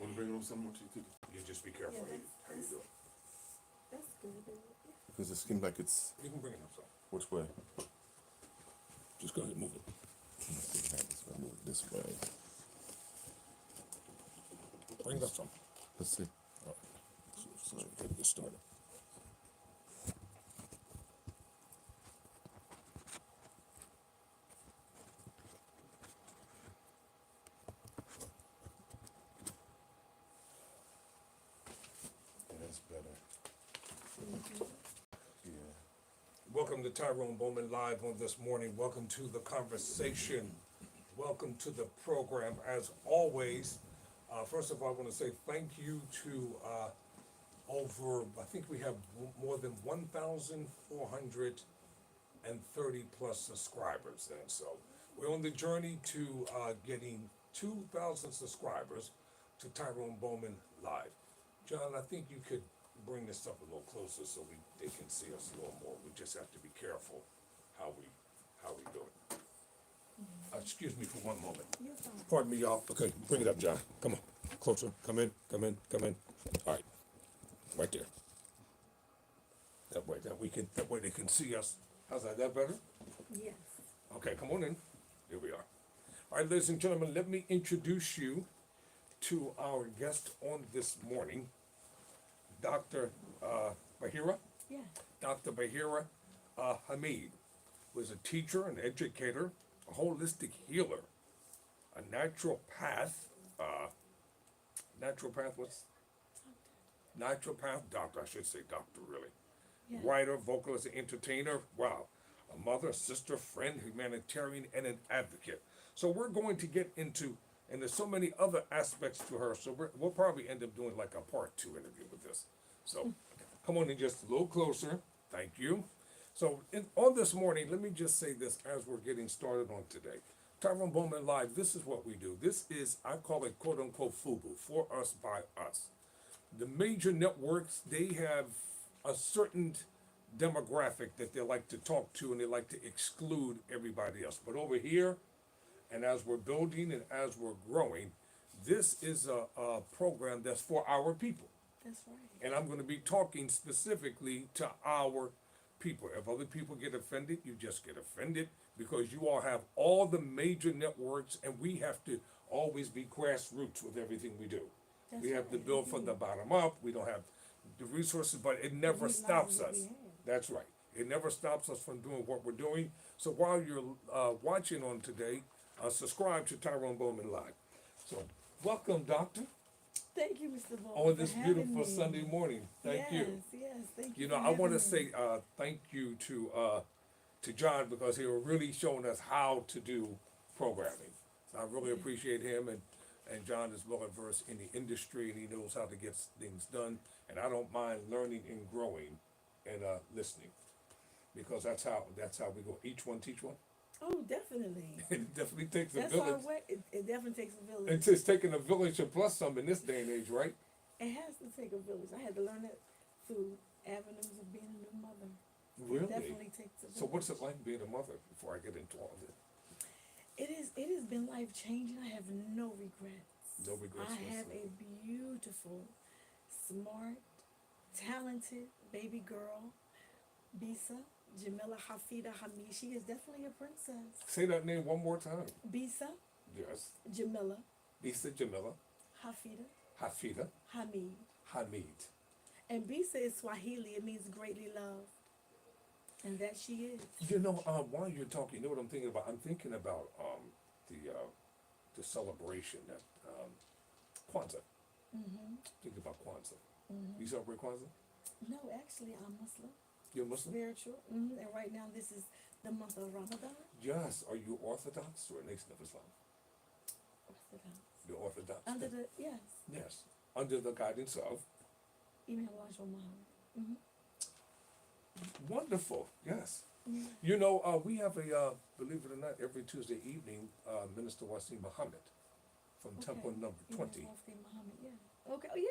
want to bring them some more to you? You just be careful how you do it. That's good. Because it seems like it's... You can bring it up, so. Which way? Just go ahead and move it. Move it this way. Bring it up some. Let's see. All right. So get this started. That's better. Yeah. Welcome to Tyrone Bowman Live on this morning. Welcome to the conversation. Welcome to the program. As always, first of all, I want to say thank you to I think we have more than 1,430 plus subscribers then. So we're on the journey to getting 2,000 subscribers to Tyrone Bowman Live. John, I think you could bring this up a little closer so they can see us a little more. We just have to be careful how we do it. Excuse me for one moment. Pardon me, y'all. Okay, bring it up, John. Come on, closer. Come in. All right, right there. That way they can see us. How's that? That better? Yes. Okay, come on in. Here we are. All right, ladies and gentlemen, let me introduce you to our guest on this morning, Dr. Baheeah. Yeah. Dr. Baheeah Hameed was a teacher, an educator, a holistic healer, a naturopath, doctor, I should say doctor really. Yeah. Writer, vocalist, and entertainer. Wow. A mother, sister, friend, humanitarian, and an advocate. So we're going to get into, and there's so many other aspects to her, so we'll probably end up doing like a part 2 interview with this. So come on in just a little closer. Thank you. So on this morning, let me just say this as we're getting started on today. Tyrone Bowman Live, this is what we do. This is, I call it quote unquote FUBU, for us, by us. The major networks, they have a certain demographic that they like to talk to and they like to exclude everybody else. But over here, and as we're building and as we're growing, this is a program that's for our people. That's right. And I'm going to be talking specifically to our people. If other people get offended, you just get offended because you all have all the major networks and we have to always be grassroots with everything we do. That's We have to right. build from the bottom up. We don't have the resources, but it never stops us. That's right. It never stops us from doing what we're doing. So while you're watching on today, subscribe to Tyrone Bowman Live. So welcome, Doctor. Thank you, Mr. Bowman. On this beautiful Sunday morning. Thank you. Yes, thank you. You know, I want to say thank you to John because he was really showing us how to do programming. So I really appreciate him, and John is well versed in the industry and he knows how to get things done. And I don't mind learning and growing and listening because that's how we go. Each one teach one. Oh, definitely. It definitely takes a That's village. our way. It definitely takes a village. It's just taking a village and plus some in this day and age, right? It has to take a village. I had to learn that through avenues of being a new mother. Really? It definitely takes a village. So what's it like being a mother before I get into all of it? It has been life changing. I have no regrets. No regrets. I have a beautiful, smart, talented baby girl, Bisa Jamila Hafida Hameed. She is definitely a princess. Say that name one more time. Bisa Yes. Jamila Bisa Jamila Hafida Hafida Hameed. Hameed. And Bisa is Swahili. It means greatly loved. And that she is. You know, while you're talking, you know what I'm thinking about? I'm thinking about the celebration that Kwanzaa. Mm-hmm. Think about Kwanzaa. Mm-hmm. You celebrate Kwanzaa? No, actually, I'm Muslim. You're Muslim? Spiritual. Mm-hmm. And right now, this is the month of Ramadan. Yes. Are you Orthodox or Nation of Islam? Orthodox. You're Orthodox. Under the, yes. Yes. Under the guidance of. Imam Elijah Muhammad. Mm-hmm. Wonderful. Yes. Mm-hmm. You know, we have a, believe it or not, every Tuesday evening, Minister Wasim Muhammad from Temple number 20. Muhammad, yeah. Okay. Oh, yeah.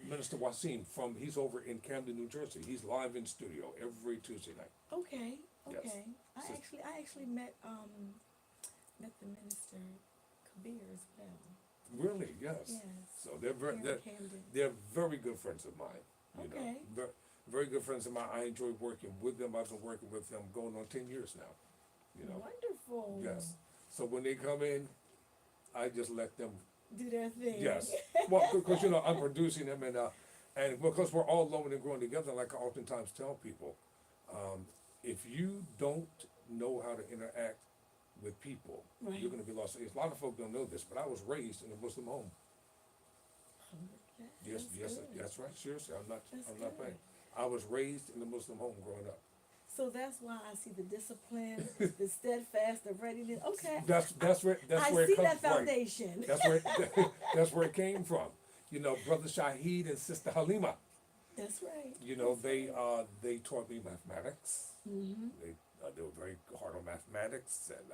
Minister Wasim he's over in Camden, New Jersey. He's live in studio every Tuesday night. Okay. Yes. I actually met the minister Kabir as well. Really, yes. Yes. So they're very, Here they're, in Camden. they're very good friends of mine. You Okay. know, very, very good friends of mine. I enjoy working with them. I've been working with them going on 10 years now. You know, Wonderful. yes. So when they come in, I just let them. Do their thing. Yes. Well, because you know I'm producing them, and because we're all learning and growing together, like I oftentimes tell people, if you don't know how to interact with people, Right. you're going to be lost. A lot of folks don't know this, but I was raised in a Muslim home. Yes, yes, that's right. Seriously, I'm not That's playing. good. I was raised in a Muslim home growing up. So that's why I see the discipline, the steadfast, the readiness. Okay. That's where I it see comes that from. foundation. That's where that's where it came from. You know, Brother Shaheed and Sister Halima. That's right. You know, That's they right. taught me mathematics. Mm-hmm. They were very hard on mathematics and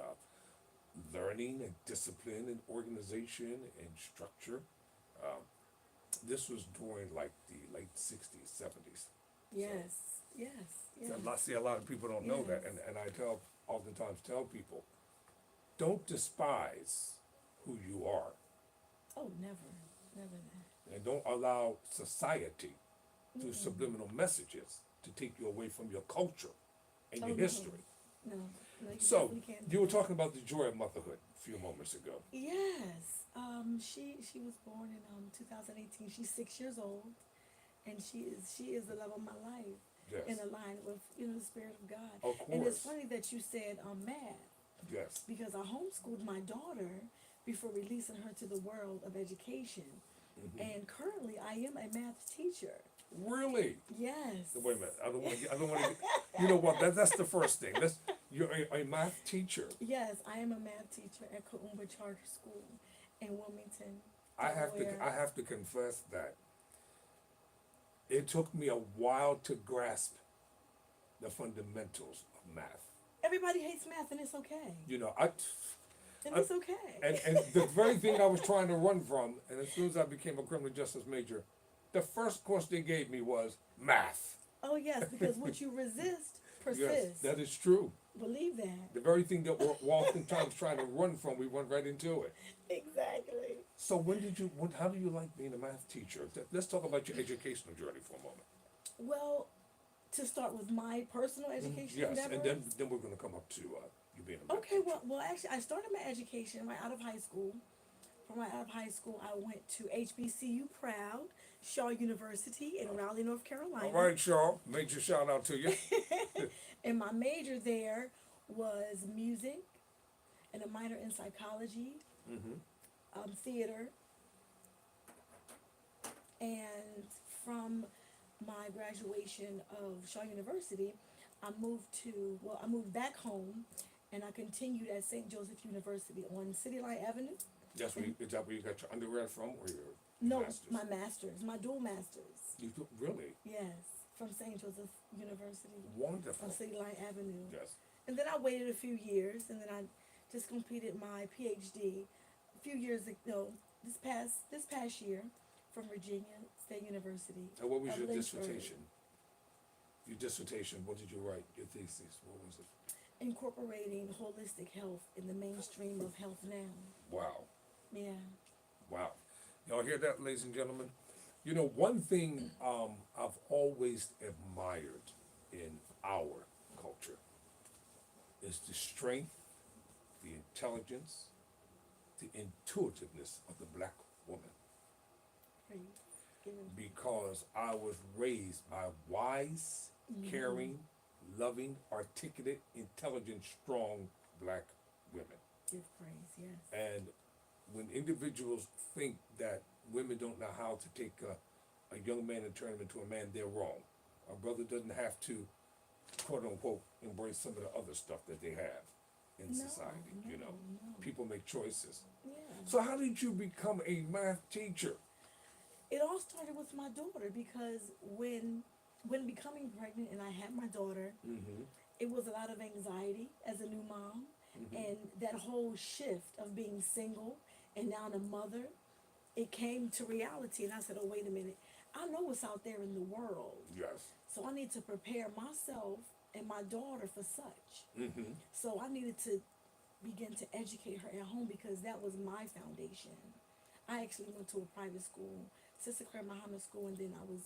learning and discipline and organization and structure. This was during like the late '60s, '70s. Yes. Yes. Yes. A lot of people don't know that, Yes. and I oftentimes tell people, don't despise who you are, Oh, never that. and don't allow society through subliminal messages to take you away from your culture and Oh, your no. history. No. You So definitely can't do you were that. talking about the joy of motherhood a few moments ago. Yes. She was born in 2018. She's 6 years old, and she is the love of my life. Yes. In alignment with the spirit of God. Of And it's course. funny that you said math, Yes. because I homeschooled my daughter before releasing her to the world of education. Mm-hmm. And currently I am a math teacher. Really? Yes. Wait a minute. I don't want to. You know what? That's the first thing. You're a math teacher. Yes, I am a math teacher at Kaumba Charter School in Wilmington. I have to confess that it took me a while to grasp the fundamentals of math. Everybody hates math, and it's okay. You know, And it's okay. and the very thing I was trying to run from, and as soon as I became a criminal justice major, the first course they gave me was math. Oh yes, because what you resist Yes, persists. that is true. Believe that. The very thing that we're oftentimes trying to run from, we run right into it. Exactly. So how do you like being a math teacher? Let's talk about your educational journey for a moment. Well, to start with my personal education Yes, endeavors. and then we're going to come up to you being a math Okay, teacher. well, actually, I started my education right out of high school. From right out of high school, I went to HBCU Proud, Shaw University in Raleigh, North Carolina. All right, Shaw, major shout out to you. And my major there was music, and a minor in psychology, theater. And from my graduation of Shaw University, I moved back home, and I continued at St. Joseph University on City Line Avenue. Is that where you got your undergrad from, or your No, master's? my master's, my dual master's. Really? Yes, from St. Joseph University Wonderful. on City Line Avenue. Yes. And then I waited a few years, and then I just completed my PhD a few years ago, this past year, from Virginia State University. And what was of your Lynchburg. dissertation? Your dissertation, what did you write? Your thesis, what was it? Incorporating holistic health in the mainstream of health now. Wow. Yeah. Wow. Y'all hear that, ladies and gentlemen? You know, one thing I've always admired in our culture is the strength, the intelligence, the intuitiveness of the black woman. Praise. Given. Because I was raised by wise, caring, loving, articulate, intelligent, strong black women. Give praise, yes. And when individuals think that women don't know how to take a young man and turn him into a man, they're wrong. A brother doesn't have to, quote unquote, embrace some of the other stuff that they have in society. You know, people make choices. Yeah. So how did you become a math teacher? It all started with my daughter, because when becoming pregnant and I had my daughter, it was a lot of anxiety as a new mom, and that whole shift of being single and now a mother, it came to reality, and I said, oh, wait a minute, I know what's out there in the world, Yes. so I need to prepare myself and my daughter for such. So I needed to begin to educate her at home, because that was my foundation. I actually went to a private school, Sister Claire Muhammad School, and then I was,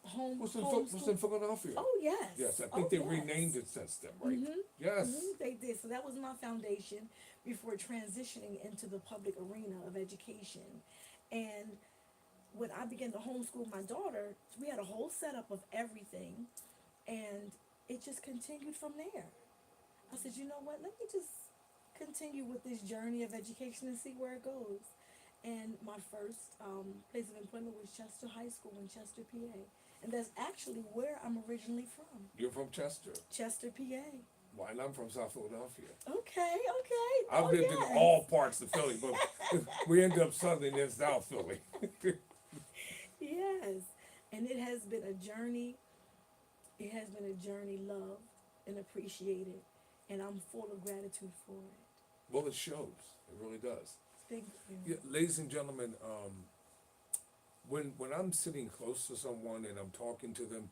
home Was in homeschool. Philadelphia? Oh yes. Yes, I think Oh, they yes. renamed it since then, right? Mhm. Yes. They did. So that was my foundation before transitioning into the public arena of education. And when I began to homeschool my daughter, we had a whole setup of everything, and it just continued from there. I said, you know what? Let me just continue with this journey of education and see where it goes. And my first place of employment was Chester High School in Chester, PA. And that's actually where I'm originally from. You're from Chester. Chester, PA. Well, and I'm from South Philadelphia. Okay. I've lived in all parts of Philly, but we ended up settling in South Philly. Yes. And it has been a journey. It has been a journey loved and appreciated. And I'm full of gratitude for it. Well, it shows. It really does. Thank you. Yeah, ladies and gentlemen, when I'm sitting close to someone and I'm talking to them,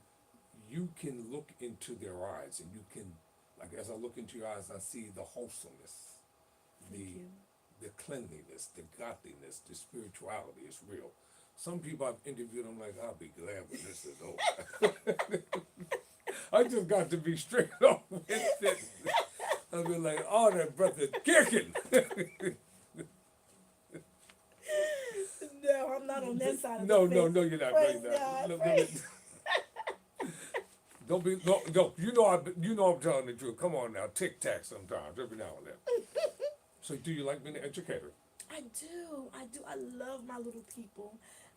you can look into their eyes, and you can, like as I look into your eyes, I see the wholesomeness, Thank you. the cleanliness, the godliness, the spirituality is real. Some people I've interviewed, I'm like, I'll be glad when this is over. I just got to be straight up with it. I'll be like, oh, that brother kicking. No, I'm not on that side of No, the no, fence. no, you're not. Praise No, you're God, not. praise. Don't be, no, you know I'm telling the truth. Come on now, tic tac sometimes, every now and then. So do you like being an educator? I do. I love my little people.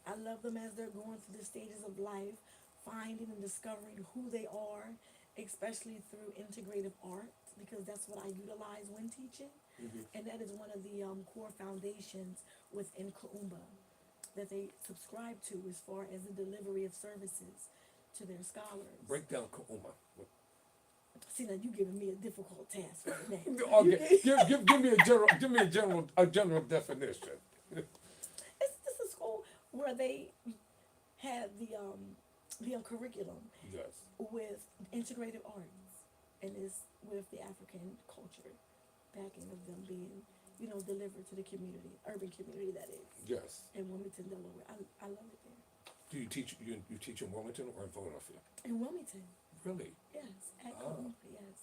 I love them as they're going through the stages of life, finding and discovering who they are, especially through integrative art, because that's what I utilize when teaching. And that is one of the core foundations within Kaumba that they subscribe to as far as the delivery of services to their scholars. Break down Kauma. See, now you giving me a difficult task right now. Okay, give me a general definition. It's a school where they have the curriculum Yes. with integrative arts, and it's with the African culture backing of them being, delivered to the community, urban community that is, Yes. in Wilmington, Delaware. I love it there. Do you teach you teach in Wilmington or in Philadelphia? In Wilmington, Really? yes, at Ah. Columbia, yes.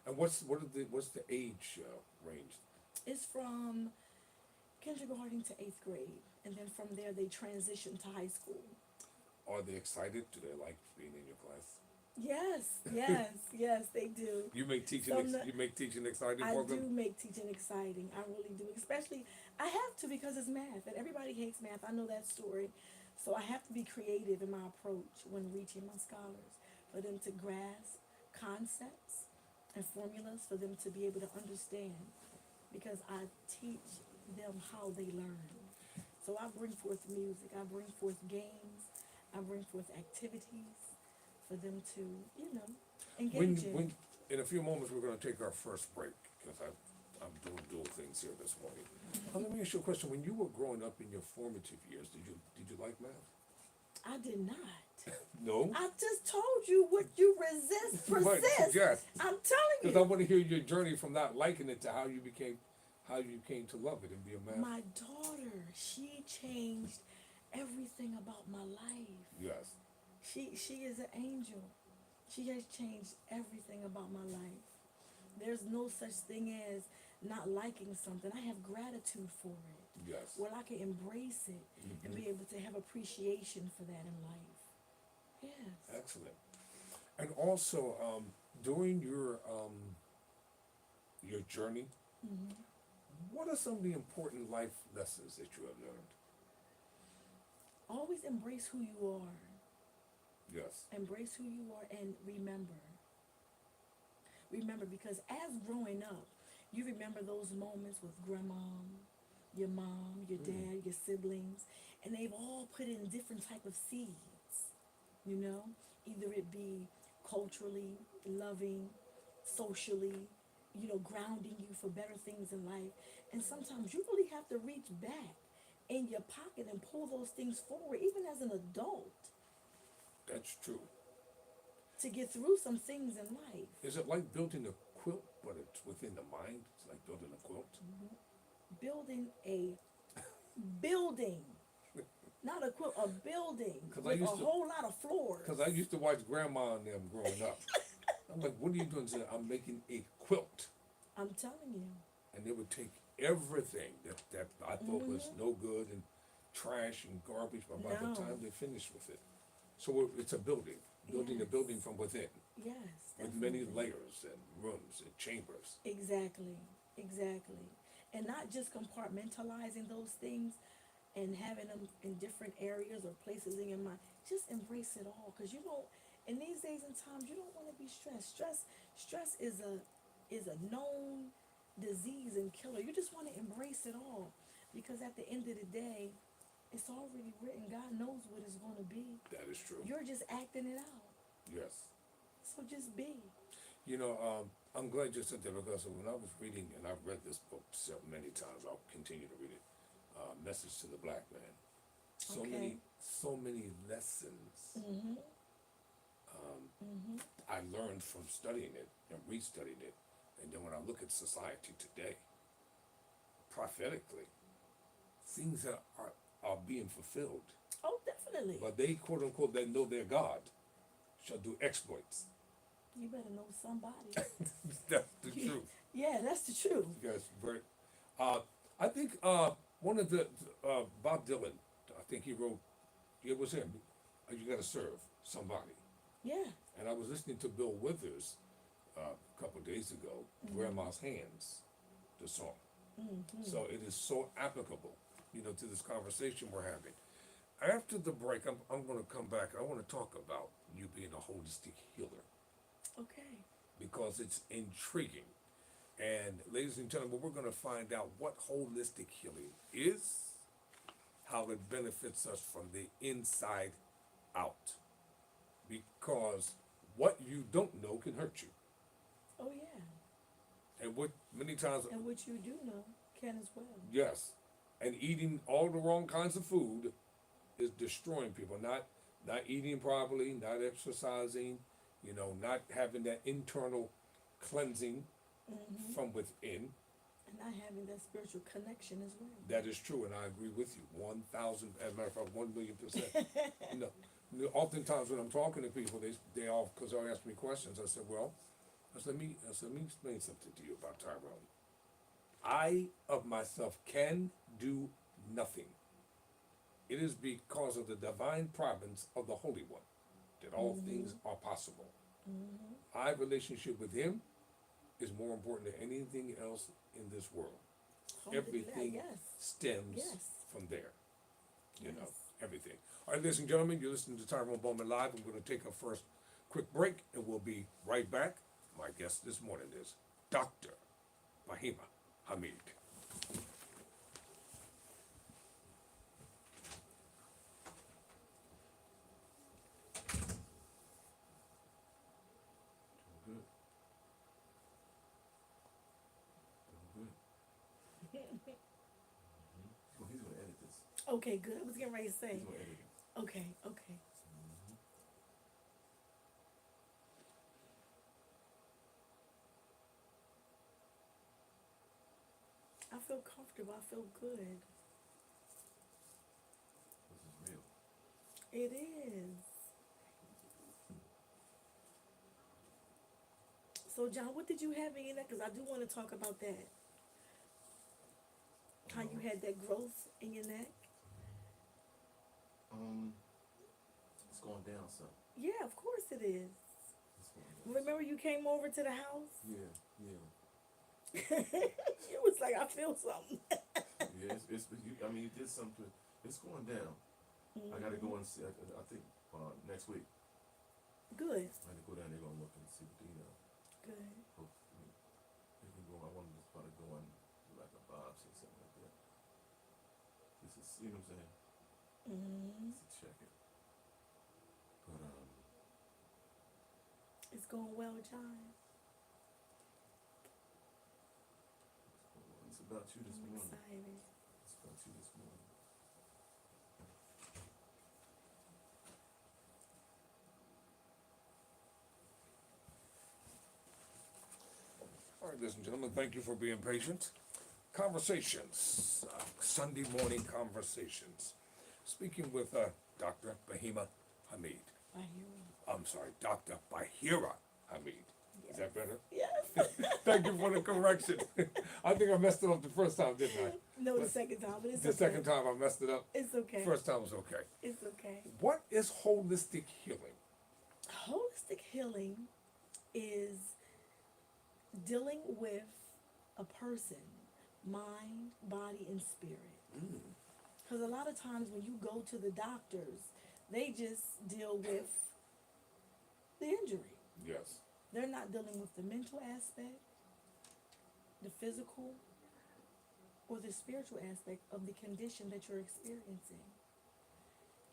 And what's the age range? It's from kindergarten to 8th grade, and then from there they transition to high school. Are they excited? Do they like being in your class? Yes, they do. You make teaching exciting I for do them? make teaching exciting. I really do. Especially, I have to because it's math, and everybody hates math. I know that story. So I have to be creative in my approach when reaching my scholars, for them to grasp concepts and formulas, for them to be able to understand, because I teach them how they learn. So I bring forth music, I bring forth games, I bring forth activities for them to, engage in. When in a few moments we're going to take our first break because I'm doing dual things here this morning. Let me ask you a question. When you were growing up in your formative years, did you like math? I did not. No. I just told you what you resist, Right, persist. yes. I'm telling Because I you. want to hear your journey from not liking it to how you came to love it and be a math. My daughter, she changed everything about my life. Yes. She is an angel. She has changed everything about my life. There's no such thing as not liking something. I have gratitude for it. Yes. Where I can embrace it and be able to have appreciation for that in life. Yes. Excellent. And also, during your journey, what are some of the important life lessons that you have learned? Always embrace who you are. Yes. Embrace who you are and remember. Remember, because as growing up, you remember those moments with grandma, your mom, your dad, your siblings, and they've all put in different type of seeds, either it be culturally, loving, socially, grounding you for better things in life. And sometimes you really have to reach back in your pocket and pull those things forward, even as an adult, That's true. to get through some things in life. Is it like building a quilt, but it's within the mind? It's like building a quilt? Building a building, not a quilt, a building 'Cause I with a used to- whole lot of floors. Because I used to watch grandma and them growing up. I'm like, what are you doing? She said, I'm making a quilt. I'm telling you. And they would take everything that I thought was no good and trash and garbage, but by the No. time they finished with it. So it's a building, building a Yes. building from within, Yes. with many definitely. layers and rooms and chambers. Exactly, exactly. And not just compartmentalizing those things and having them in different areas or places in your mind. Just embrace it all, because you don't. In these days and times, you don't want to be stressed. Stress is a known disease and killer. You just want to embrace it all, because at the end of the day, it's already written. God knows what it's going to be. That is true. You're just acting it out. Yes. So just be. You know, I'm glad you said that, because when I was reading, and I've read this book so many times, I'll continue to read it, Message to the Black Man. Okay. So many lessons I learned from studying it and restudying it. And then when I look at society today, prophetically, things that are being fulfilled. Oh, definitely. But they, quote unquote, they know their God shall do exploits. You better know somebody. That's the truth. Yeah, that's the truth. Yes, very. I think one of the Bob Dylan, I think he wrote, it was him. You got to serve somebody. Yeah. And I was listening to Bill Withers a couple of days ago, Grandma's Hands, the song. So it is so applicable, you know, to this conversation we're having. After the break, I'm going to come back. I want to talk about you being a holistic healer, Okay. because it's intriguing. And ladies and gentlemen, we're going to find out what holistic healing is, how it benefits us from the inside out. Because what you don't know can hurt you. Oh yeah. And what many times, And what you do know can as well. yes, and eating all the wrong kinds of food is destroying people. Not eating properly, not exercising, you know, not having that internal cleansing from within. And not having that spiritual connection as well. That is true, and I agree with you 1,000. As a matter of fact, 1,000,000%. You know, oftentimes when I'm talking to people, they all, because they'll ask me questions. I said, well, let me explain something to you about Tyrone. I of myself can do nothing. It is because of the divine providence of the Holy One that all things are possible. Our relationship with Him is more important than anything else in this world. Everything Yes. stems Yes. from there. You know, Yes. everything. All right, ladies and gentlemen, you're listening to Tyrone Bowman Live. I'm going to take a first quick break, and we'll be right back. My guest this morning is Dr. Baheeah Hameed. Well, he's gonna edit this. Okay, good. I was getting ready to say. He's gonna edit it. Okay, okay. I feel comfortable. I feel good. This is real. It is. So, John, what did you have in your neck? Because I do want to talk about that. How you had that growth in your neck. It's going down some. Yeah, of course it is. It's going down. Remember you came over to the house? Yeah, yeah. You was like, I feel something. Yeah, I mean, you did something. It's going down. I gotta go and see. I think next week. Good. I had to go down there and look and see what you know. Good. Hopefully, if we go, I wanted to try to go on like a biopsy or something like that. This is, you know what I'm saying? Just to check it. But It's going well, John. it's about you this I'm morning. excited. It's about you this morning. All right, ladies and gentlemen, thank you for being patient. Conversations, Sunday morning conversations. Speaking with Dr. Baheeah Hameed. I'm sorry, Dr. Baheeah Hameed. Is that better? Yes. Thank you for the correction. I think I messed it up the first time, didn't I? No, the second time, but it's The okay. second time I messed it up. It's okay. First time was okay. It's okay. What is holistic healing? Holistic healing is dealing with a person, mind, body, and spirit. Because a lot of times when you go to the doctors, they just deal with the injury. Yes. They're not dealing with the mental aspect, the physical, or the spiritual aspect of the condition that you're experiencing.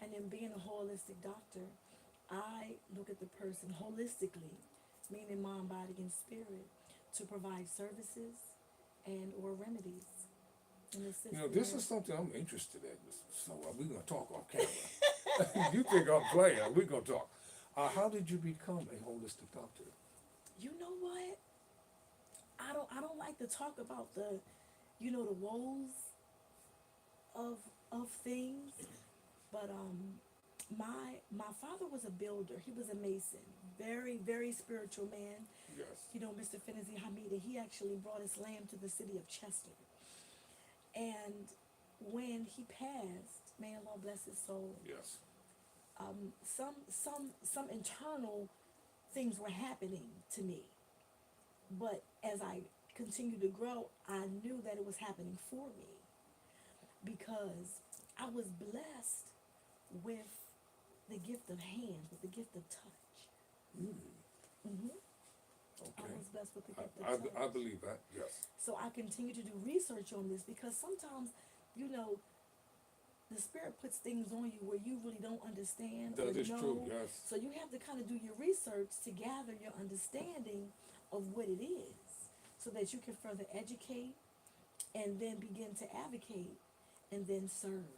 And in being a holistic doctor, I look at the person holistically, meaning mind, body, and spirit, to provide services and or remedies. And assist You know, in this their- is something I'm interested in. So we're going to talk off camera. You think I'm playing? We're going to talk. How did you become a holistic doctor? You know what? I don't like to talk about the, the woes of things, but my father was a builder. He was a mason, very very spiritual man. Yes. Mr. Hameed, and he actually brought Islam to the city of Chester. And when he passed, may Allah bless his soul, Yes. some internal things were happening to me. But as I continued to grow, I knew that it was happening for me because I was blessed with the gift of hands, with the gift of touch. I Okay. was blessed with the gift of touch. I believe that. Yes. So I continue to do research on this because sometimes, the spirit puts things on you where you really don't understand or That is know. true. Yes. So you have to kind of do your research to gather your understanding of what it is so that you can further educate and then begin to advocate and then serve.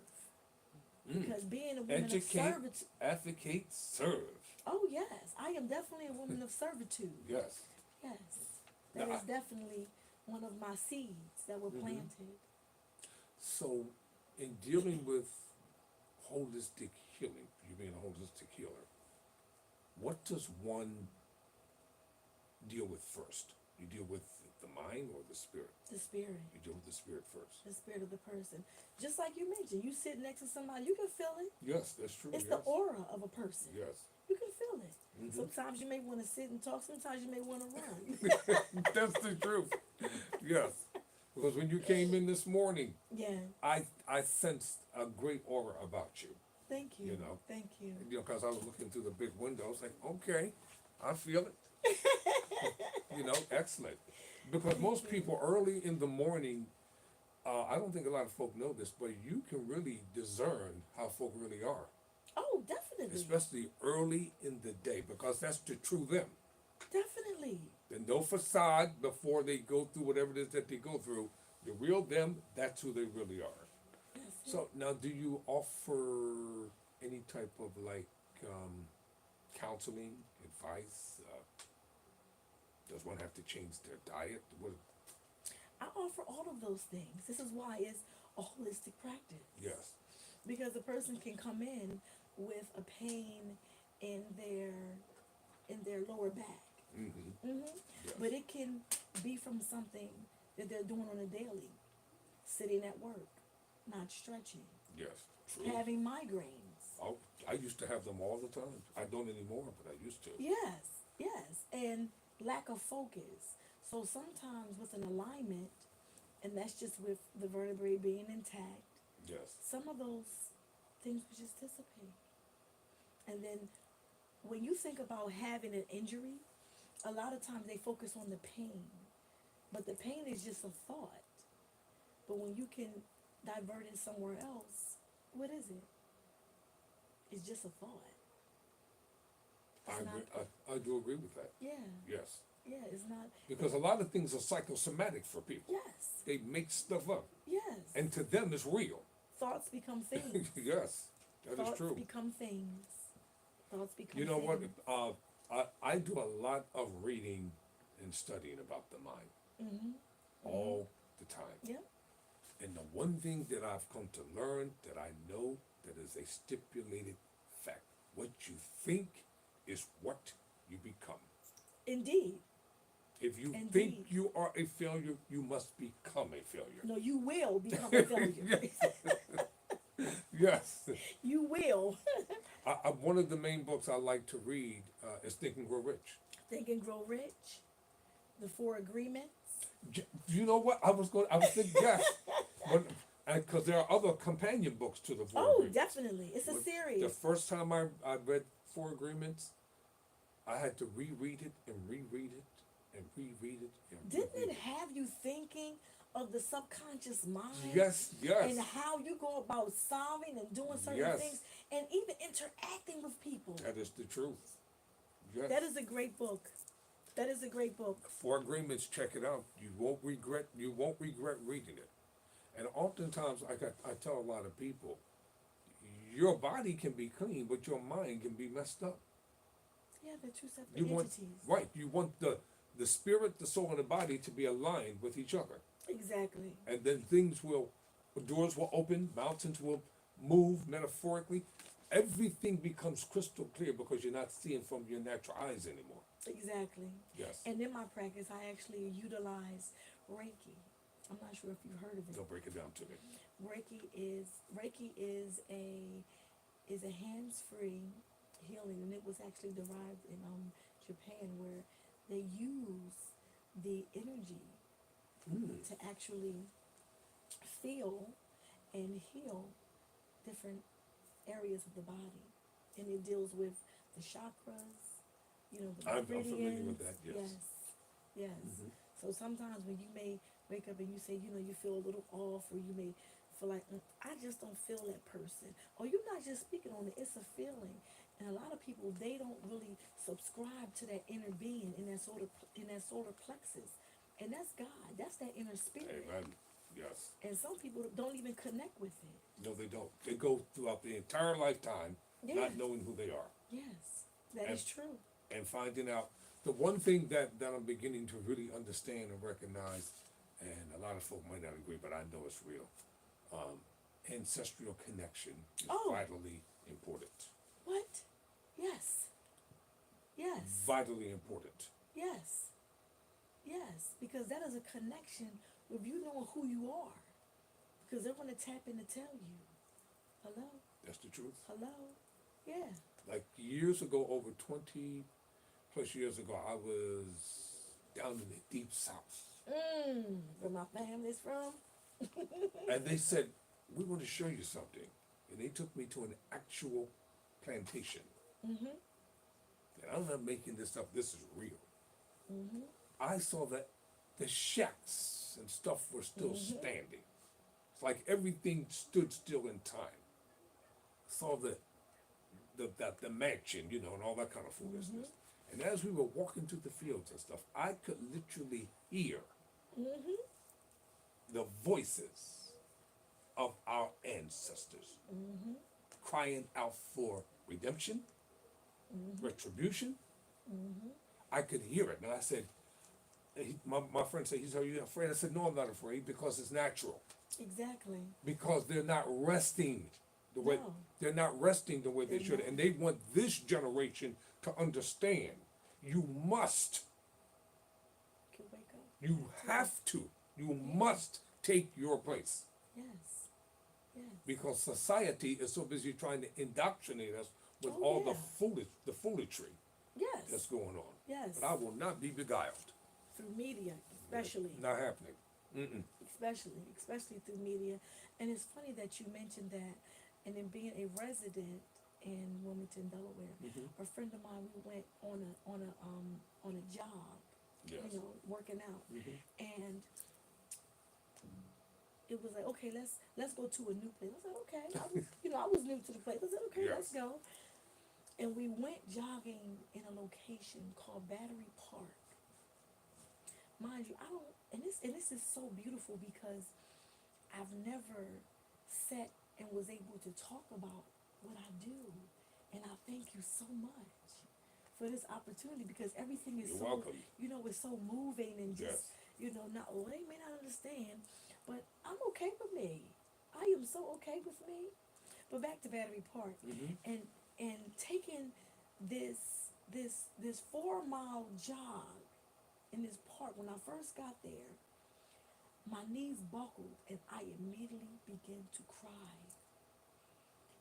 Because being a woman Educate, of servitude. advocate, serve. Oh, yes. I am definitely a woman of servitude. Yes. Yes. That Now, is definitely one of my seeds that were planted. So, in dealing with holistic healing, you being a holistic healer, what does one deal with first? You deal with the mind or the spirit? The spirit. You deal with the spirit first. The spirit of the person. Just like you mentioned, you sit next to somebody, you can feel it. Yes, that's true. It's yes. the aura of a person. Yes. You can feel it. Mhm. Sometimes you may want to sit and talk, sometimes you may want to run. That's the truth. Yes. Because when you came in this morning, Yeah. I sensed a great aura about you. Thank you. You know. Thank you. Because I was looking through the big windows, like, okay, I feel it. Excellent. Because most people early in the morning, I don't think a lot of folk know this, but you can really discern how folk really are, Oh, definitely. especially early in the day, because that's the true them. Definitely. There's no facade before they go through whatever it is that they go through. The real them, that's who they really are. Yes. So now, do you offer any type of counseling, advice? Does one have to change their diet? I offer all of those things. This is why it's a holistic practice. Yes. Because a person can come in with a pain in their lower back. Mm-hmm. Yes. But it can be from something that they're doing on a daily, sitting at work, not stretching, Yes. True. having migraines. Oh, I used to have them all the time. I don't anymore, but I used to. Yes, and lack of focus. So sometimes with an alignment, and that's just with the vertebrae being intact, Yes. some of those things would just dissipate. And then when you think about having an injury, a lot of times they focus on the pain. But the pain is just a thought. But when you can divert it somewhere else, what is it? It's just a thought. I do agree with that. Yeah, Yes. it's not. Because a lot of things are psychosomatic for people. Yes, They make stuff up. yes. And to them, it's real. Thoughts become things. Yes. That is Thoughts true. become things. Thoughts become You know what? things. I do a lot of reading and studying about the mind Mm-hmm. all the time. Yep. one thing that I've come to learn that I know that is a stipulated fact. What you think is what you become. Indeed. If you Indeed. think you are a failure, you must become a failure. No, you will become a failure. Yes. You will. One of the main books I like to read is Think and Grow Rich. Think and Grow Rich. The Four Agreements. You know what? I was thinking, yes. Because there are other companion books to the Four Oh, Agreements. definitely. It's a series. The first time I read Four Agreements, I had to reread it and reread it and reread it and Didn't reread it have you thinking of the subconscious mind? Yes, yes. And how you go about solving and doing certain Yes. things and even interacting with people. That is the truth. Yes. That is a great book. That is a great book. Four Agreements, check it out. You won't regret reading it. And oftentimes I tell a lot of people, your body can be clean, but your mind can be messed up. Yeah, they're two separate You want entities. right. You want the spirit, the soul, and the body to be aligned with each other. Exactly. And then doors will open, mountains will move metaphorically. Everything becomes crystal clear because you're not seeing from your natural eyes anymore. Exactly. Yes. And in my practice, I actually utilize Reiki. I'm not sure if you've heard of it. They'll break it down to me. Reiki is a hands-free healing, and it was actually derived in Japan, where they use the energy to actually feel and heal different areas of the body, and it deals with the chakras, the I'm meridians. familiar with that, yes. Yes. Mhm. So sometimes when you may wake up and you say, you feel a little off, or you may feel like, I just don't feel that person. Or you're not just speaking on it, it's a feeling. And a lot of people, they don't really subscribe to that inner being in that solar plexus. And that's God. That's that inner spirit. Amen. Yes. And some people don't even connect with it. No, they don't. They go throughout the entire lifetime Yeah. not knowing who they are. Yes, that is true. And finding out the one thing that I'm beginning to really understand and recognize, and a lot of folk might not agree, but I know it's real. Ancestral connection is vitally important. What? Yes. Yes. Vitally important. Yes. Yes. Because that is a connection with you knowing who you are. Because they're going to tap in to tell you. Hello? That's the truth. Hello? Yeah. Like years ago, over 20 plus years ago, I was down in the deep south. Where my family's from. And they said, we want to show you something. And they took me to an actual plantation. Mm-hmm. And I'm not making this up, this is real. Mm-hmm. I saw that the shacks and stuff were still standing. It's like everything stood still in time. Saw the mansion, and all that kind of foolishness. And as we were walking through the fields and stuff, I could literally hear the voices of our ancestors crying out for redemption, retribution. I could hear it. And I said, my friend said, are you afraid? I said, no, I'm not afraid, because it's natural. Exactly. Because they're not resting the way they should. And they want this generation to understand you must. Can wake up. You have to. You must take your place. Yes. Yes. Because society is so busy trying to indoctrinate us with the foolery Yes. that's going on. Yes. But I will not be beguiled. Through media, especially. Not happening. Mm-mm. Especially through media. And it's funny that you mentioned that. And then being a resident in Wilmington, Delaware, a friend of mine, we went on a job, Yes. working out, and it was like, okay, let's go to a new place. I said, okay. I was new to the place. I said, okay, let's go. And we went jogging in a location called Battery Park. Mind you, this is so beautiful because I've never sat and was able to talk about what I do. And I thank you so much for this opportunity, because everything is You're welcome. it's so moving and just, Yes. they may not understand, But I'm okay with me. I am so okay with me. But back to Battery Park, and taking this 4 mile jog in this park. When I first got there, my knees buckled and I immediately began to cry.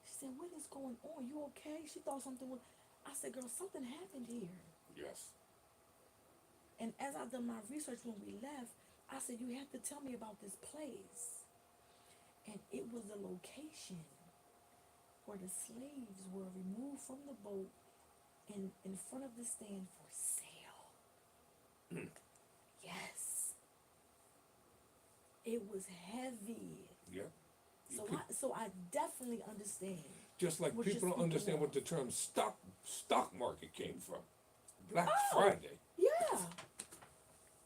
She said, "What is going on? You okay?" She thought something was. I said, "Girl, something happened here." Yes. And as I done my research when we left, I said, "You have to tell me about this place." And it was the location where the slaves were removed from the boat and in front of the stand for sale. Yes. It was heavy. Yeah. So I definitely understand. Just like what you're people don't speaking understand of. what the term stock market came from. Black Oh. Friday. Yeah.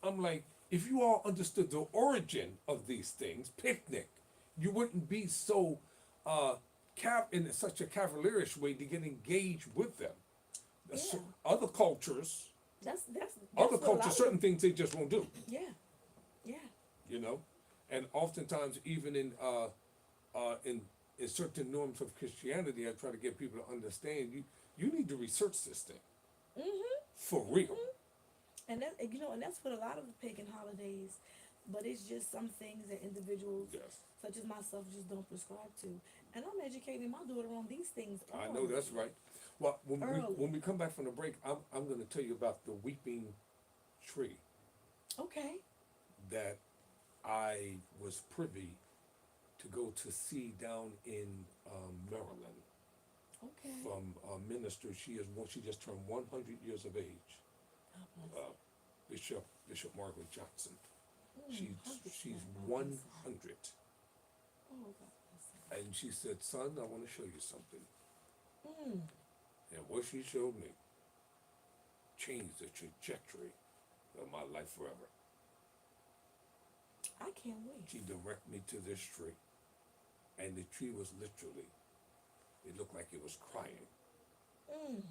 I'm like, if you all understood the origin of these things, picnic, you wouldn't be so in such a cavalierish way to get engaged with them. Yeah. Other cultures, That's other what a lot cultures, of- certain things they just won't do. Yeah. Yeah. You know, and oftentimes even in certain norms of Christianity, I try to get people to understand you need to research this thing for real. And that and that's what a lot of the pagan holidays, but it's just some things that individuals Yes, such as myself just don't prescribe to. And I'm educating my daughter on these things. I know that's right. Well, Early. when we come back from the break, I'm going to tell you about the weeping tree Okay. that I was privy to go to see down in Maryland Okay. from a minister. She just turned 100 years of age. God bless. Bishop Margaret Johnson. Mm, She's 100. 100, Oh, God bless and she said, "Son, I want to show you something." her. Mm. And what she showed me changed the trajectory of my life forever. I can't wait. She directed me to this tree, and the tree was literally, it looked like it was crying. Mm.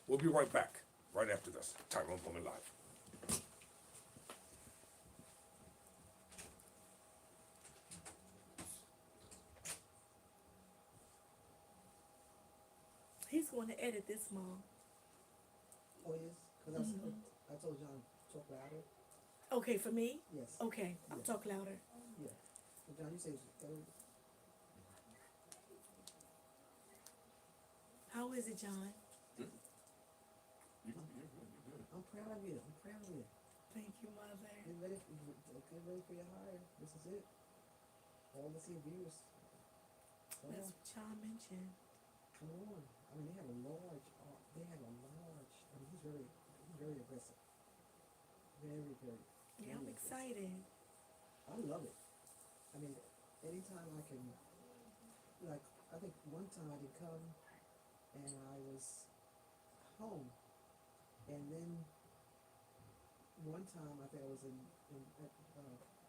We'll be right back, right after this. Tyrone Bowman Live. He's going to edit this, Mom. Oh, yes? Because I told John to talk louder. Okay, for me? Yes. Okay, I'll Yeah. talk louder. Yeah. So John, you say, How is it, John? You're good. I'm proud of you. I'm proud of you. Thank you, Mother. Get ready for your hire. This is it. All the viewers. Come That's on. what John mentioned. Come on. I mean, they have a large, I mean, he's very aggressive. Very, very. Yeah, I'm very aggressive. excited. I love it. I mean, anytime I can, like, I think one time I did come and I was home, and then one time I think I was at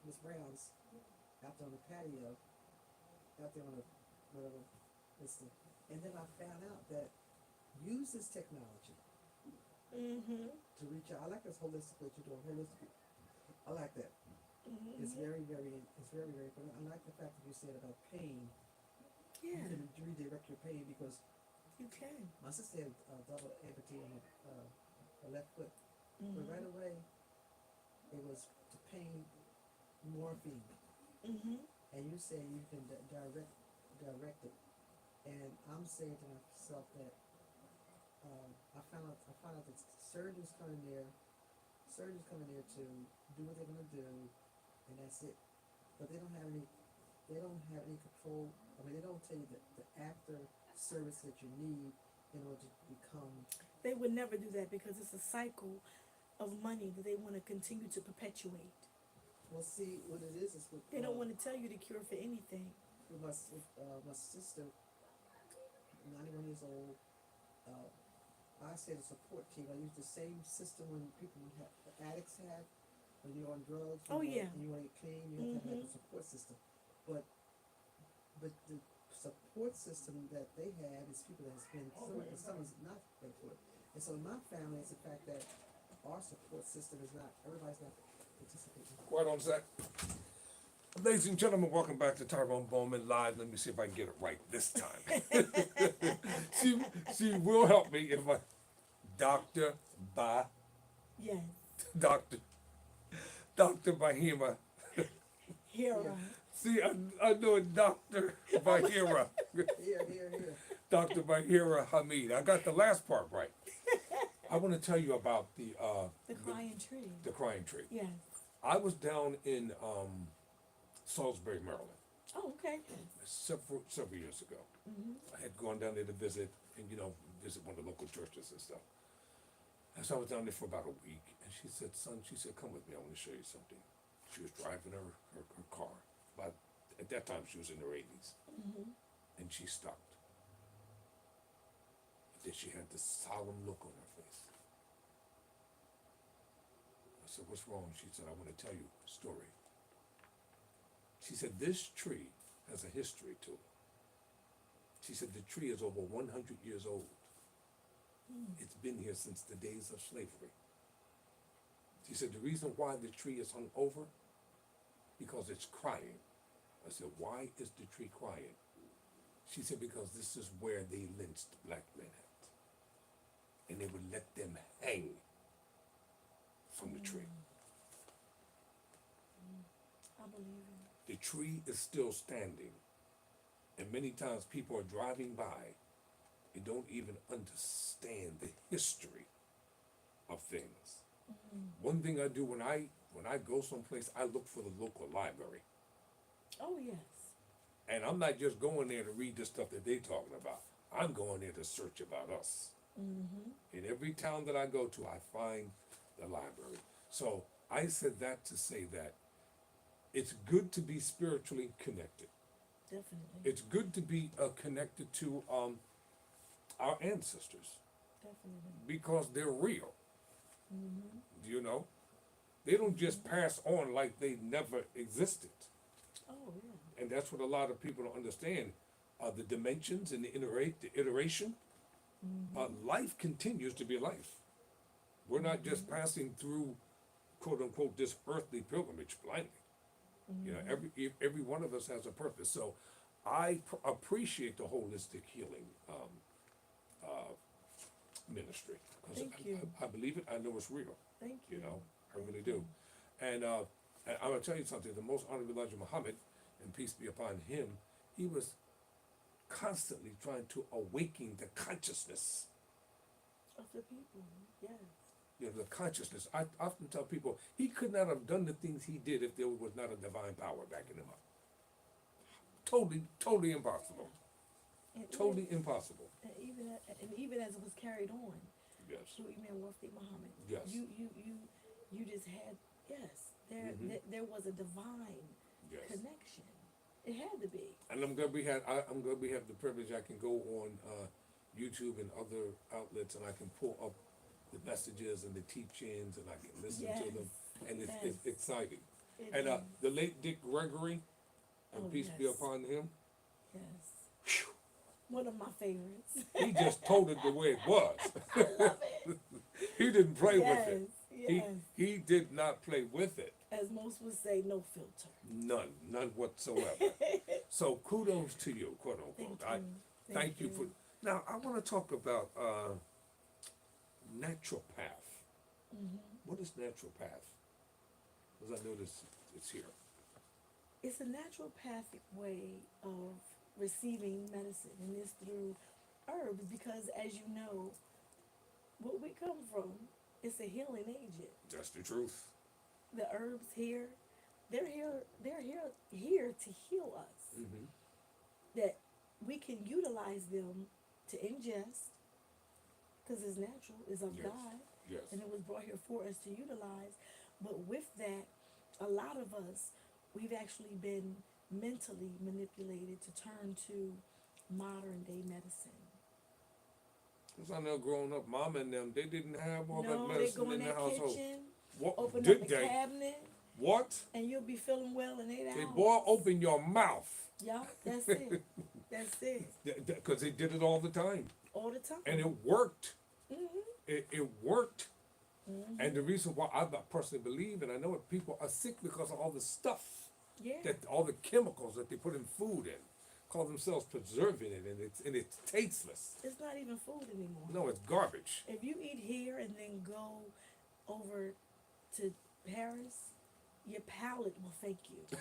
Miss Brown's out there on the patio, out there on the whatever, and then I found out that use this technology Mm-hmm. to reach out. I like this holistic what you're doing, holistic. I like that. Mm-hmm. It's very, very good. I like the fact that you said about pain. Yeah, You can redirect your pain because you can. my sister had double amputee on her left foot. Mm-hmm. But right away, it was to pain morphine. Mm-hmm. And you say you can direct it. And I'm saying to myself that I found out that surgeons coming there to do what they're gonna do, and that's it. But they don't have any control. I mean, they don't tell you the after service that you need in order to become. They would never do that because it's a cycle of money that they want to continue to perpetuate. Well, see, what it is with They don't want to tell you the cure for anything. with my sister, 91 years old. I say the support team. I use the same system when people addicts have when you're on drugs. Oh, yeah. And you want to get clean, you have to have a support system. But the support system that they have is people that has been through it, and some has not been through it. And so in my family, it's the fact that our support system is not, everybody's not participating. Quiet on set. Ladies and gentlemen, welcome back to Tyrone Bowman Live. Let me see if I can get it right this time. she will help me if I, Dr. Ba, Yes. Dr. Baheeah. Hero. See, I know it, Dr. Baheeah. Here. Dr. Baheeah Hameed. I got the last part right. I want to tell you about The crying tree. the crying tree. Yes. I was down in Salisbury, Maryland, Oh, okay. several years ago. I had gone down there to visit and visit one of the local churches and stuff. And so I was down there for about a week, and she said, "Son," she said, "come with me. I want to show you something." She was driving her car. But at that time, she was in her 80s, and she stopped. Then she had this solemn look on her face. I said, "What's wrong?" She said, "I want to tell you a story." She said, "This tree has a history to it." She said, "The tree is over 100 years old. It's been here since the days of slavery." She said, "The reason why the tree is hung over, because it's crying." I said, "Why is the tree crying?" She said, "Because this is where they lynched black men at. And they would let them hang from the tree." I believe it. The tree is still standing. And many times people are driving by and don't even understand the history of things. One thing I do when I go someplace, I look for the local library. Oh, yes. And I'm not just going there to read the stuff that they're talking about. I'm going there to search about us. In every town that I go to, I find the library. So I said that to say that it's good to be spiritually connected. Definitely. It's good to be connected to our ancestors Definitely. because they're real. They don't just pass on like they never existed. Oh, yeah. And that's what a lot of people don't understand. The dimensions and the iteration. Life continues to be life. We're not just passing through, quote unquote, this earthly pilgrimage blindly. Every one of us has a purpose. So I appreciate the holistic healing ministry. 'Cause Thank you. I believe it. I know it's real. Thank you. I really do. And I'm going to tell you something. The most honorable Elijah Muhammad, and peace be upon him, he was constantly trying to awaken the consciousness. Of the people. Yes. The consciousness. I often tell people he could not have done the things he did if there was not a divine power backing him up. Totally impossible. And Totally impossible. And even as it was carried on Yes. through Imam Wafdi Muhammad. Yes. You just had there was a divine Yes. connection. It had to be. And I'm glad we have the privilege. I can go on YouTube and other outlets, and I can pull up the messages and the teachings, and I can listen to them, and it's exciting. It And is. the late Dick Gregory, and Oh, peace be yes. upon him, Yes. One of my favorites. he just told it the way it was. I love it. He didn't play with it. Yes. He did not play with it. As most would say, no filter. None whatsoever. So kudos to you, quote unquote. Thank you. Thank you for. Now I want to talk about naturopath. What is naturopath? Because I notice it's here. It's a naturopathic way of receiving medicine, and it's through herbs because, as you know, what we come from, it's a healing agent. That's the truth. The herbs here, they're here to heal us. That we can utilize them to ingest because it's natural, it's of Yes. God, Yes. and it was brought here for us to utilize. But with that, a lot of us, we've actually been mentally manipulated to turn to modern day medicine. Because I know growing up, Mom and them, they didn't have all that No, they medicine go in in the that household. kitchen, What open did up the they? cabinet, What? and you'll be feeling well in 8 hours. They boy, open your mouth. Yeah, that's it. That's it. Because they did it all the time. All the time. And it worked. Mm-hmm. It worked. And the reason why I personally believe, and I know it, people are sick because of all the stuff Yeah. That all the chemicals that they put in food in call themselves preserving it, and it's tasteless. It's not even food anymore. No, it's garbage. If you eat here and then go over to Paris, your palate will thank you.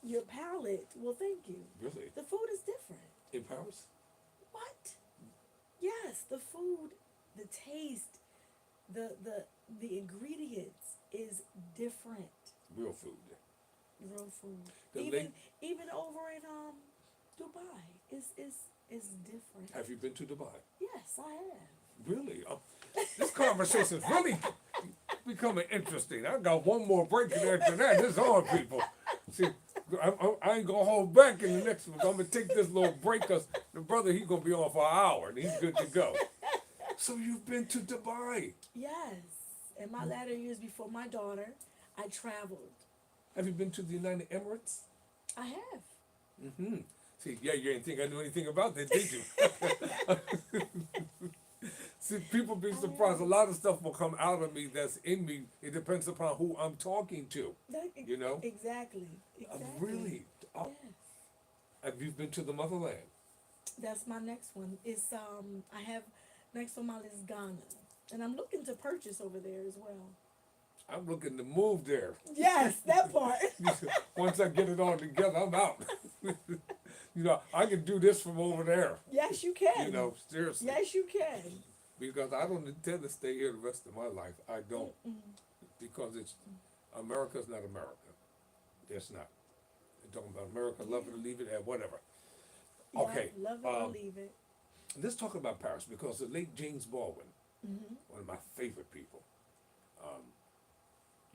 Your palate will thank you. Really? The food is different. In Paris? What? Yes, the food, the taste, the ingredients is different. Real food. Real food. The Even over in Dubai, is different. Have you been to Dubai? Yes, I have. Really? This conversation is really becoming interesting. I got one more break in after that. This is on, people. See, I ain't gonna hold back in the next one. I'm gonna take this little break because the brother, he's gonna be on for an hour and he's good to go. So you've been to Dubai? Yes. In my latter years before my daughter, I traveled. Have you been to the United Emirates? I have. Mm-hmm. See, yeah, you didn't think I knew anything about that, did you? See, people be surprised. A lot of stuff will come out of me that's in me. It depends upon who I'm talking to. You know? Exactly. Really? Yes. Have you been to the motherland? That's my next one. It's I have next on my list Ghana, and I'm looking to purchase over there as well. I'm looking to move there. Yes, that part. Once I get it all together, I'm out. You know, I can do this from over there. Yes, you can. You know, seriously. Yes, you can. Because I don't intend to stay here the rest of my life. I don't. Because America's not America. It's not. They're talking about America, love it or leave it, and whatever. Yeah, Okay. love it or leave it. Let's talk about Paris, because the late James Baldwin, one of my favorite people,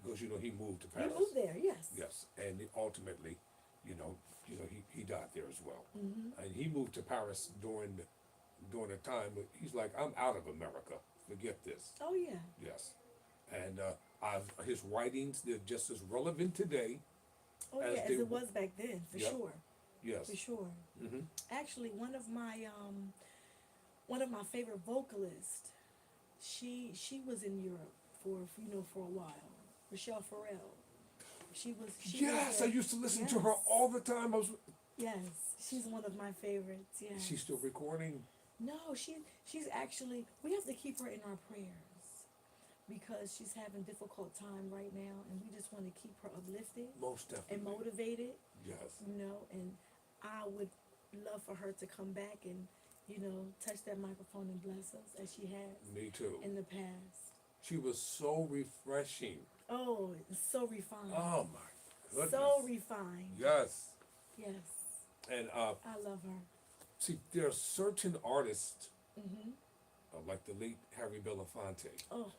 because, you know, he moved to You Paris. moved there, yes. Yes, and ultimately, he died there as well. And he moved to Paris during a time when he's like, I'm out of America. Forget this. Oh yeah. Yes, and his writings, they're just as relevant today. Oh As yeah, as they it were- was back then, for Yep. sure. Yes. For sure. Mm-hmm. Actually, one of my favorite vocalists, she was in Europe for a while. Rochelle Farrell. She was Yes, I used to listen to her Yes. all the time. Yes, she's one of my favorites. Yes. Is she still recording? No, she's actually, we have to keep her in our prayers because she's having a difficult time right now, and we just want to keep her uplifted Most definitely. and motivated, Yes. and I would love for her to come back and, touch that microphone and bless us as she has Me too. in the past. She was so refreshing. Oh, it's so refined. Oh my goodness. So refined. Yes. Yes. And I love her. see, there are certain artists, Mhm. like the late Harry Belafonte, Oh,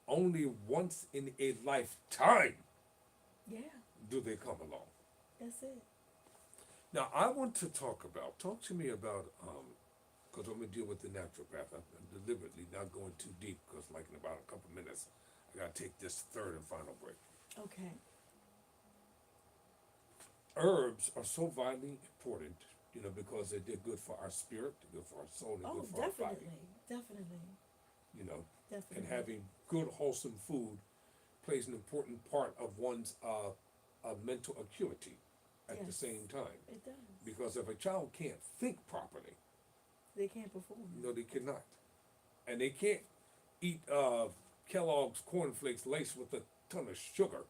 only once in a lifetime yeah. do they come along. That's it. Now, I want to talk to me about, because I'm going to deal with the naturopath. I'm deliberately not going too deep, because like in about a couple minutes, I got to take this third and final break. Okay. Herbs are so vitally important, because they're good for our spirit, they're good for our soul, they're Oh, good for our body. definitely. Definitely. And having good, wholesome food plays an important part of one's mental acuity at the Yes. same time. It does. Because if a child can't think properly, They can't perform. no, they cannot. And they can't eat Kellogg's cornflakes laced with a ton of sugar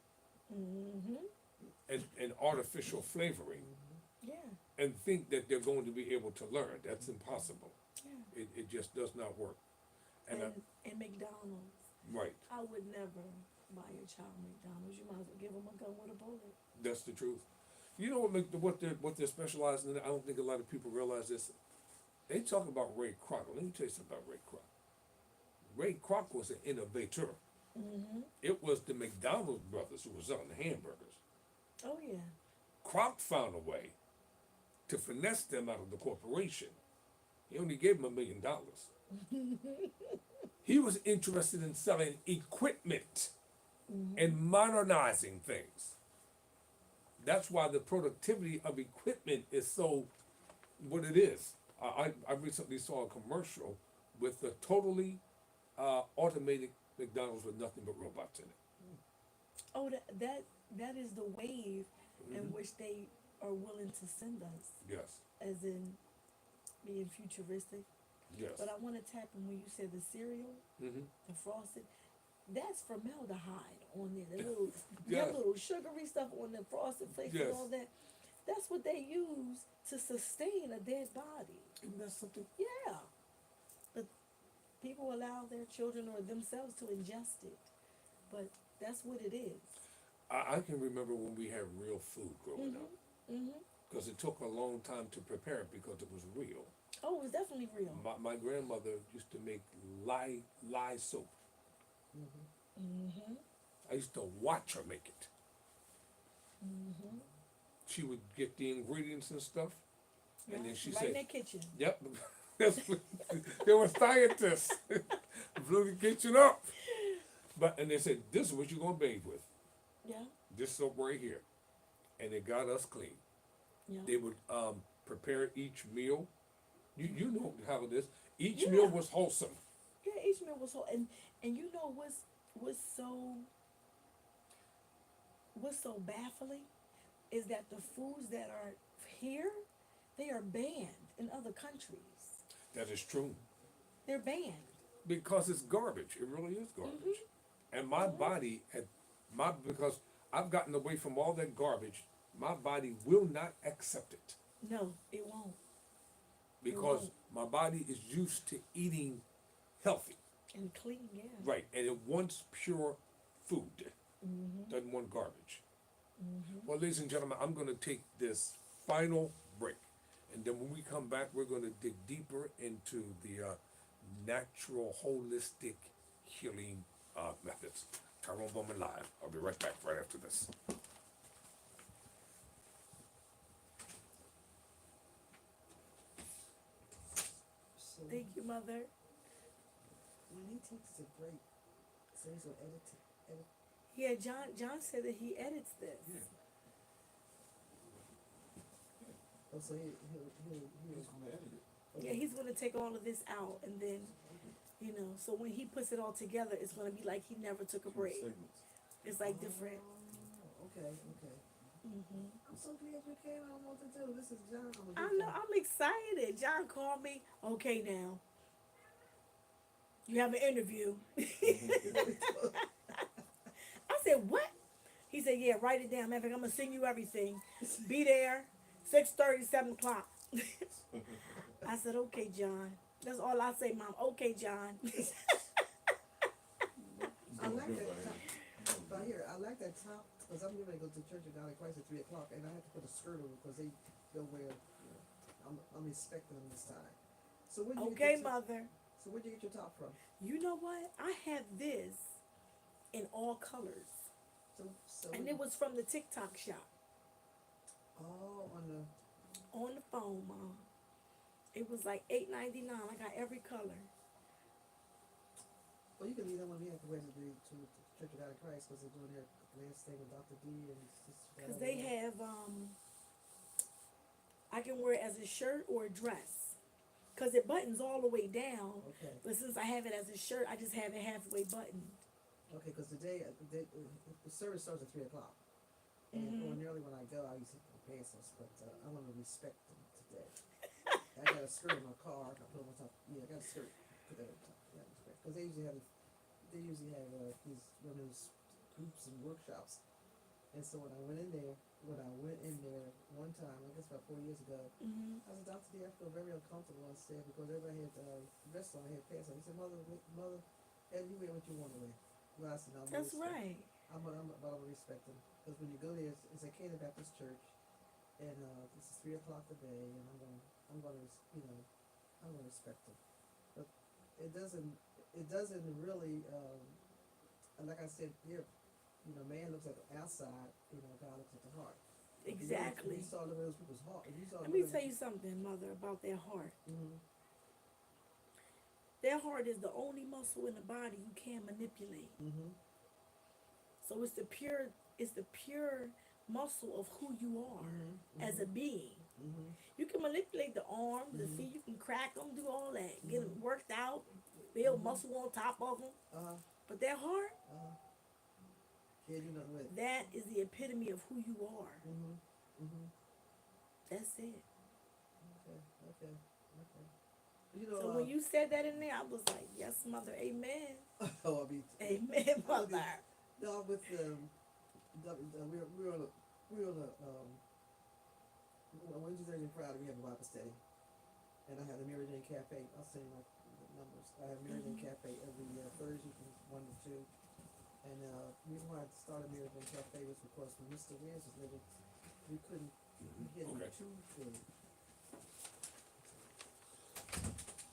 Mm-hmm. and artificial flavoring Yeah. and think that they're going to be able to learn. That's impossible. Yeah. It just does not work. And And McDonald's. right, I would never buy your child McDonald's. You might as well give them a gun with a bullet. that's the truth. You know what they're specializing in? I don't think a lot of people realize this. They talk about Ray Kroc. Let me tell you something about Ray Kroc. Ray Kroc was an innovator. Mm-hmm. It was the McDonald's brothers who was selling the hamburgers. Oh yeah. Kroc found a way to finesse them out of the corporation. He only gave them $1 million. He was interested in selling equipment and modernizing things. That's why the productivity of equipment is so what it is. I recently saw a commercial with a totally automated McDonald's with nothing but robots in it. Oh, that that is the wave in Mhm. which they are willing to send us, Yes, as in being futuristic. yes. But I want to tap in when you said the cereal, Mm-hmm. the frosted. That's formaldehyde on there. The little, Yes. that little sugary stuff on the frosted flakes Yes. and all that. That's what they use to sustain a dead body. Isn't that something? Yeah. But people allow their children or themselves to ingest it. But that's what it is. I can remember when we had real food growing up, Mm-hmm. because it took a long time to prepare it because it was real. Oh, it was definitely real. My grandmother used to make lye soap. Mm-hmm. Mm-hmm. I used to watch her make it. Mm-hmm. She would get the ingredients and stuff, and then she right said, in their kitchen. "Yep, that's what, there were scientists blew the kitchen up." And they said, "This is what you're gonna bathe with. Yeah. This soap right here," and it got us clean. Yeah. They would prepare each meal. You know how it is. Each Yeah. meal was wholesome. Yeah, each meal was whole, and you know what's so baffling is that the foods that are here, they are banned in other countries. That is true. They're banned. Because it's garbage. It really is garbage. And my body because I've gotten away from all that garbage, my body will not accept it. No, it won't. Because my body is used to eating healthy. And clean, yeah. Right. And it wants pure food. Mm-hmm. Doesn't want garbage. Mm-hmm. Well, ladies and gentlemen, I'm going to take this final break. And then when we come back, we're going to dig deeper into the natural, holistic healing methods. Tyrone Bowman Live. I'll be right back right after this. So Thank you, Mother. when he takes a break, so he's gonna edit. Yeah, John said that he edits this. Yeah. Oh, so he'll He's gonna edit it. Yeah, he's gonna take all of this out, and then, so when he puts it all together, it's gonna be like he never took a break. Segments. It's like different. Oh, okay. Mm-hmm. I'm so glad you came. I don't know what to do. This is John. I know. I'm excited. John called me. Okay, now you have an interview. I said, what? He said, yeah, write it down. Matter of fact, I'm gonna send you everything. Be there, 6:30, 7 o'clock. I said, okay, John. That's all I say, Mom. Okay, John. I like that top. But here, I like that top because I'm getting ready to go to church at God in Christ at 3 o'clock, and I have to put a skirt on because they'll wear. I'm expecting them this time. So where you Okay, get your, Mother. So where'd you get your top from? You know what? I have this in all colors. So And it was from the TikTok shop. oh on the. On the phone, Mom. It was like $8.99. I got every color. Well, you can leave that one. We have to wear to Church of God in Christ because they're doing their last thing with Dr. D and Sister. Because they have, I can wear it as a shirt or a dress. Because it buttons all the way down. Okay. But since I have it as a shirt, I just have it halfway buttoned. Okay, because today the service starts at 3 o'clock, and ordinarily when I go, I used to put pants on, but I want to respect them today. I got a skirt in my car. I put it on top. Yeah, I got a skirt. Put that on top. Yeah, because they usually have these women's groups and workshops, and so when I went in there one time, I guess about 4 years ago, Mm-hmm. I said, Dr. D, I feel very uncomfortable on stage because everybody had dress on, I had pants on. He said, Mother, and you wear what you want to wear. Well, I said, no, That's right. I'm gonna respect them because when you go there, it's a Canaan Baptist church, and this is 3 o'clock today, and I'm gonna respect them. But it doesn't really and like I said here, man looks at the outside, God looks at the heart. Exactly. You saw those people's heart. Let me tell you something, Mother, about their heart. Mm-hmm. Their heart is the only muscle in the body you can't manipulate. Mm-hmm. So it's the pure muscle of who you are as a being. Mm-hmm. You can manipulate the arm, the feet, you can crack them, do all that, get them worked out, build muscle on top of them. Uh-huh. But their heart, Can't do nothing with it. That is the epitome of who you are. That's it. Okay. You So know, when you said that in there, I was like, yes, mother, amen. oh, I mean, Amen, mother. no, with we're on a Wednesday and Friday we have a Bible study, and I have the Mary Jane Cafe. I'll send you the numbers. I have Mary Jane Cafe every Thursday from 1 to 2. And the reason why I started Mary Jane Cafe was because when Mr. Williams was living, we couldn't get him Okay. too good.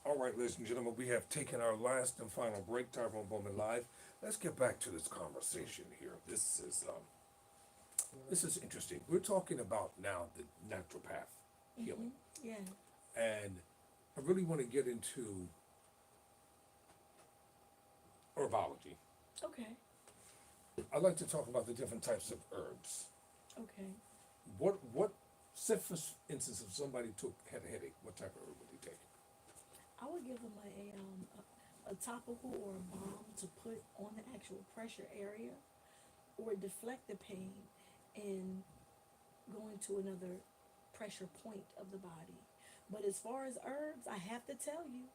All right, ladies and gentlemen, we have taken our last and final break. Tyrone Bowman Live. Let's get back to this conversation here. This is interesting. We're talking about now the naturopath healing, Yeah. and I really want to get into herbology. Okay. I'd like to talk about the different types of herbs. Okay. What, say for instance, if somebody had a headache, what type of herb would they take? I would give them a topical or a balm to put on the actual pressure area, or deflect the pain and going to another pressure point of the body. But as far as herbs, I have to tell you,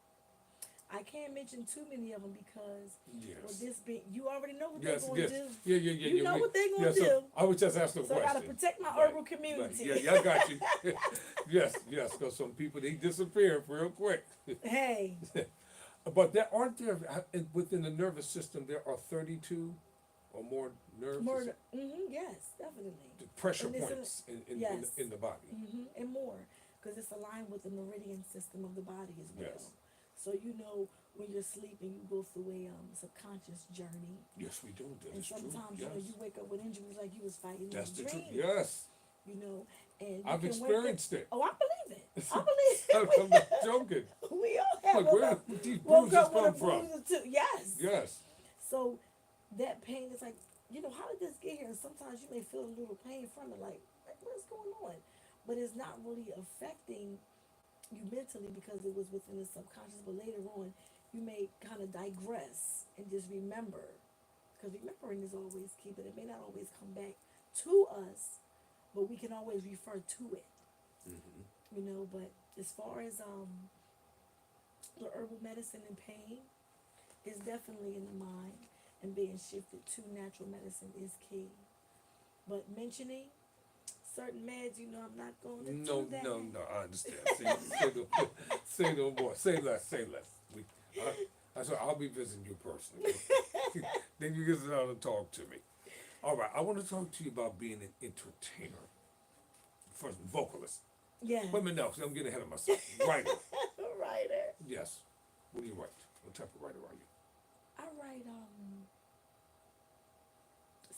I can't mention too many of them because with this being, you already know what they're going to do. Yeah. You know what they're going to so do. I was just asking a So I question. got to protect my Right, herbal community. Right. Yeah, I got you. yes, because some people, they disappear real quick. Hey, But there aren't there, within the nervous system, there are 32 or more nerves. more. Yes, definitely. The pressure And it's points yes. in the body. And more, because it's aligned with the meridian system of the body as well. Yes. So you know when you're sleeping, you go through a subconscious journey, Yes, we do. That and is true. sometimes Yes. you know you wake up with injuries like you was fighting That's in the a truth. dream. Yes. You know, and you I've can experienced it. Oh, I believe it. I believe I'm not joking. it. We all have Like, woke where up, did these woke bruises up with a come from? bruise or two. Yes. Yes. So that pain is like, how did this get here? And sometimes you may feel a little pain from it, like what's going on? But it's not really affecting you mentally because it was within the subconscious. But later on, you may kind of digress and just remember, because remembering is always key, but it may not always come back to us, but we can always refer to it. But as far as the herbal medicine and pain is definitely in the mind, and being shifted to natural medicine is key. But mentioning certain meds, I'm not going to do that. No, I understand. Say no more. Say less. I'll be visiting you personally. Then you get to know and talk to me. All right, I want to talk to you about being an entertainer. First, vocalist. Yeah. Wait a minute, no, I'm getting ahead of myself. Writer. Writer. Yes. What do you write? What type of writer are you? I write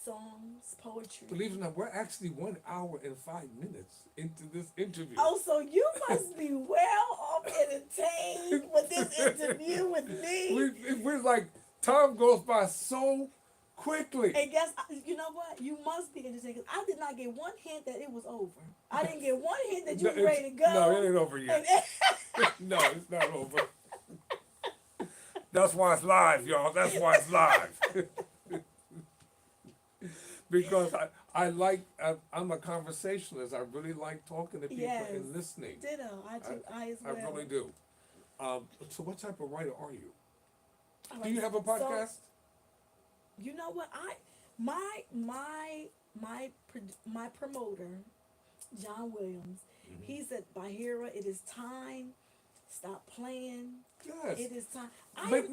songs, poetry. Believe it or not, we're actually 1 hour and 5 minutes into this interview. Oh, so you must be well off entertained with this interview with me. We're like, time goes by so quickly. And guess, you know what? You must be entertained. 'Cause I did not get one hint that it was over. I didn't get one hint that you were ready to go. No, it ain't over yet. No, it's not over. That's why it's live, y'all. That's why it's live. Because I'm a conversationalist. I really like talking to people Yes. and listening. Ditto. I as I well. really do. So what type of writer are you? I Do like- you have a podcast? So, you know what? My promoter, John Williams, he said, Baheeah, it is time. Stop playing. Yes. It is time. Make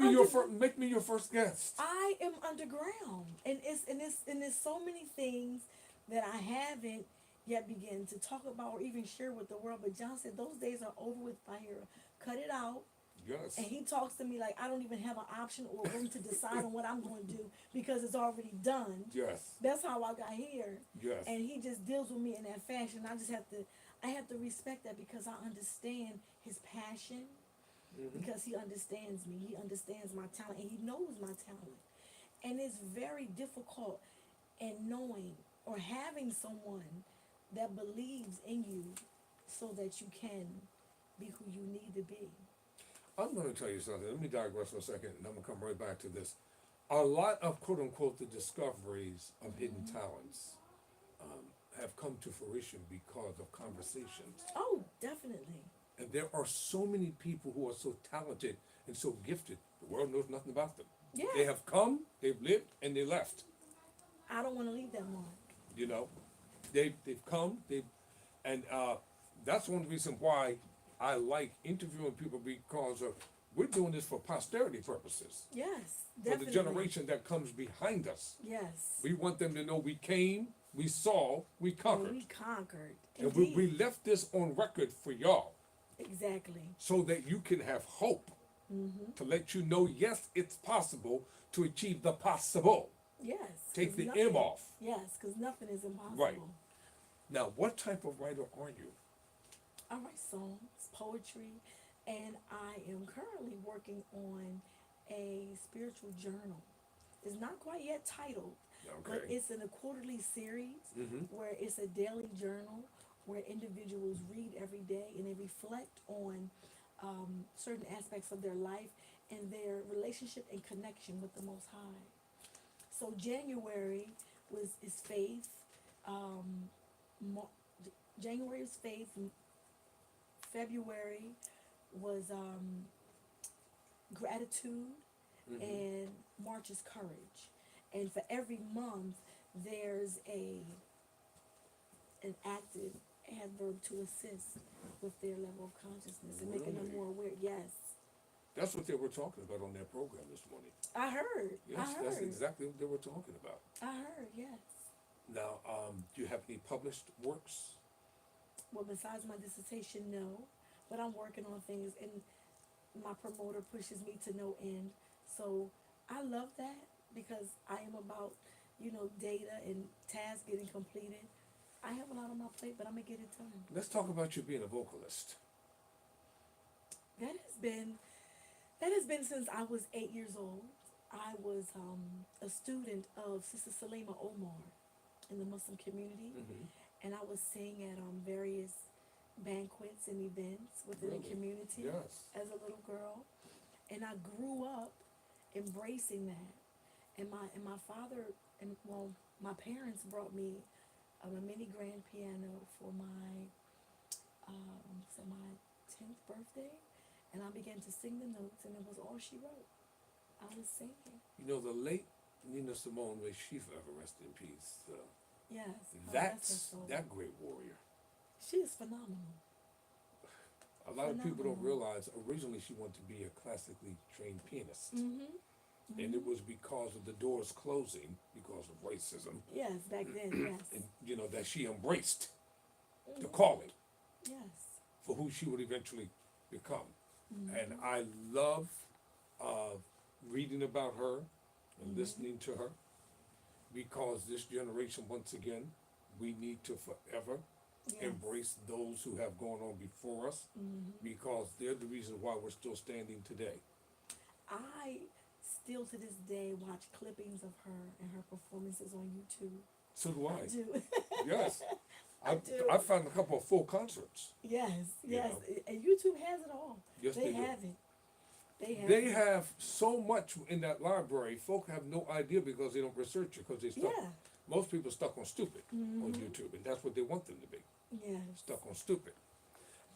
me your first guest. I am underground, and there's so many things that I haven't yet begun to talk about or even share with the world. But John said those days are over with Baheeah. Cut it out. Yes. And he talks to me like I don't even have an option or room to decide on what I'm going to do because it's already done. Yes. That's how I got here. Yes. And he just deals with me in that fashion. I have to respect that because I understand his passion. Because he understands me. He understands my talent and he knows my talent. And it's very difficult in knowing or having someone that believes in you so that you can be who you need to be. I'm going to tell you something. Let me digress for a second, and I'm going to come right back to this. A lot of quote unquote the discoveries of hidden talents have come to fruition because of conversations. Oh, definitely. And there are so many people who are so talented and so gifted, the world knows nothing about them. Yeah. They have come, they've lived, and they left. I don't want to leave that mark. You know, they've come, and that's one reason why I like interviewing people, because we're doing this for posterity purposes. Yes, For definitely. the generation that comes behind us. Yes. We want them to know we came, we saw, we conquered. And we conquered. And Indeed. we left this on record for y'all Exactly. so that you can have hope to let you know, yes, it's possible to achieve the possible. Yes. Take 'cause the nothing- M off. Yes, because nothing is impossible. Right. Now, what type of writer are you? I write songs, poetry, and I am currently working on a spiritual journal. It's not quite yet titled, but Okay. it's in a quarterly series Mhm. where it's a daily journal where individuals read every day and they reflect on certain aspects of their life and their relationship and connection with the Most High. So January is faith. Mar- January was faith. February was gratitude, and March is courage. And for every month, there's an active adverb to assist with their level of consciousness and making them Really? more aware. Yes, That's what they were talking about on their program this morning. I heard. Yes, I heard. that's exactly what they were talking about. I heard. Yes. Now, do you have any published works? Well, besides my dissertation, no. But I'm working on things, and my promoter pushes me to no end. So I love that because I am about, data and tasks getting completed. I have a lot on my plate, but I'm gonna get it done. Let's talk about you being a vocalist. That has been since I was 8 years old. I was a student of Sister Salima Omar in the Muslim community, and I would sing at various banquets and events within the Really? community Yes. as a little girl, and I grew up embracing that. And my father and my parents brought me a mini grand piano for my 10th birthday, and I began to sing the notes, and it was all she wrote. I was singing. You know, the late Nina Simone, may she forever rest in peace. Yes. God bless her That's soul. that great warrior. She is phenomenal. A lot of people don't Phenomenal. realize originally she wanted to be a classically trained pianist. Mm-hmm. And it was because of the doors closing because of racism. Yes, back then, yes. And you know, that she embraced the calling Yes. for who she would eventually become. Mm-hmm. And I love reading about her and listening to her, because this generation, once again, we need to forever Yes. embrace those who have gone on before us, because they're the reason why we're still standing today. I still to this day watch clippings of her and her performances on YouTube. So do I. I do. Yes. I do. I found a couple of full concerts. Yes, You yes. know. And YouTube has it all. Yes, they they do. have it. They have They it. have so much in that library. Folk have no idea because they don't research it, because they stuck. Yeah. Most people stuck on stupid on YouTube, and that's what they want them to be, Yes. stuck on stupid.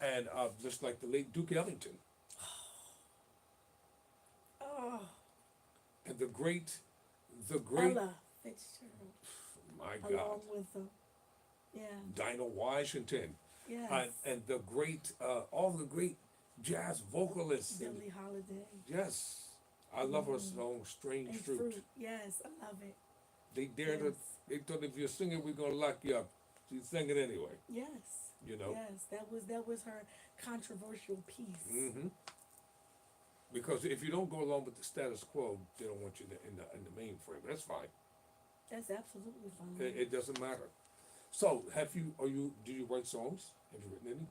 And just like the late Duke Ellington Oh, and the great, Ella Fitzgerald. my God, Along with them. Yeah. Dinah Washington, Yes. and the great, all the great jazz vocalists. And, Billie Holiday. yes, I love her song "Strange And Fruit." fruit. Yes, I love it. They dared Yes. to. They thought if you're singing, we're gonna lock you up. She sang it anyway. Yes. You know. Yes, that was her controversial piece. Mm-hmm. Because if you don't go along with the status quo, they don't want you in the mainframe. That's fine. That's absolutely fine. It doesn't matter. So, do you write songs? Have you written any?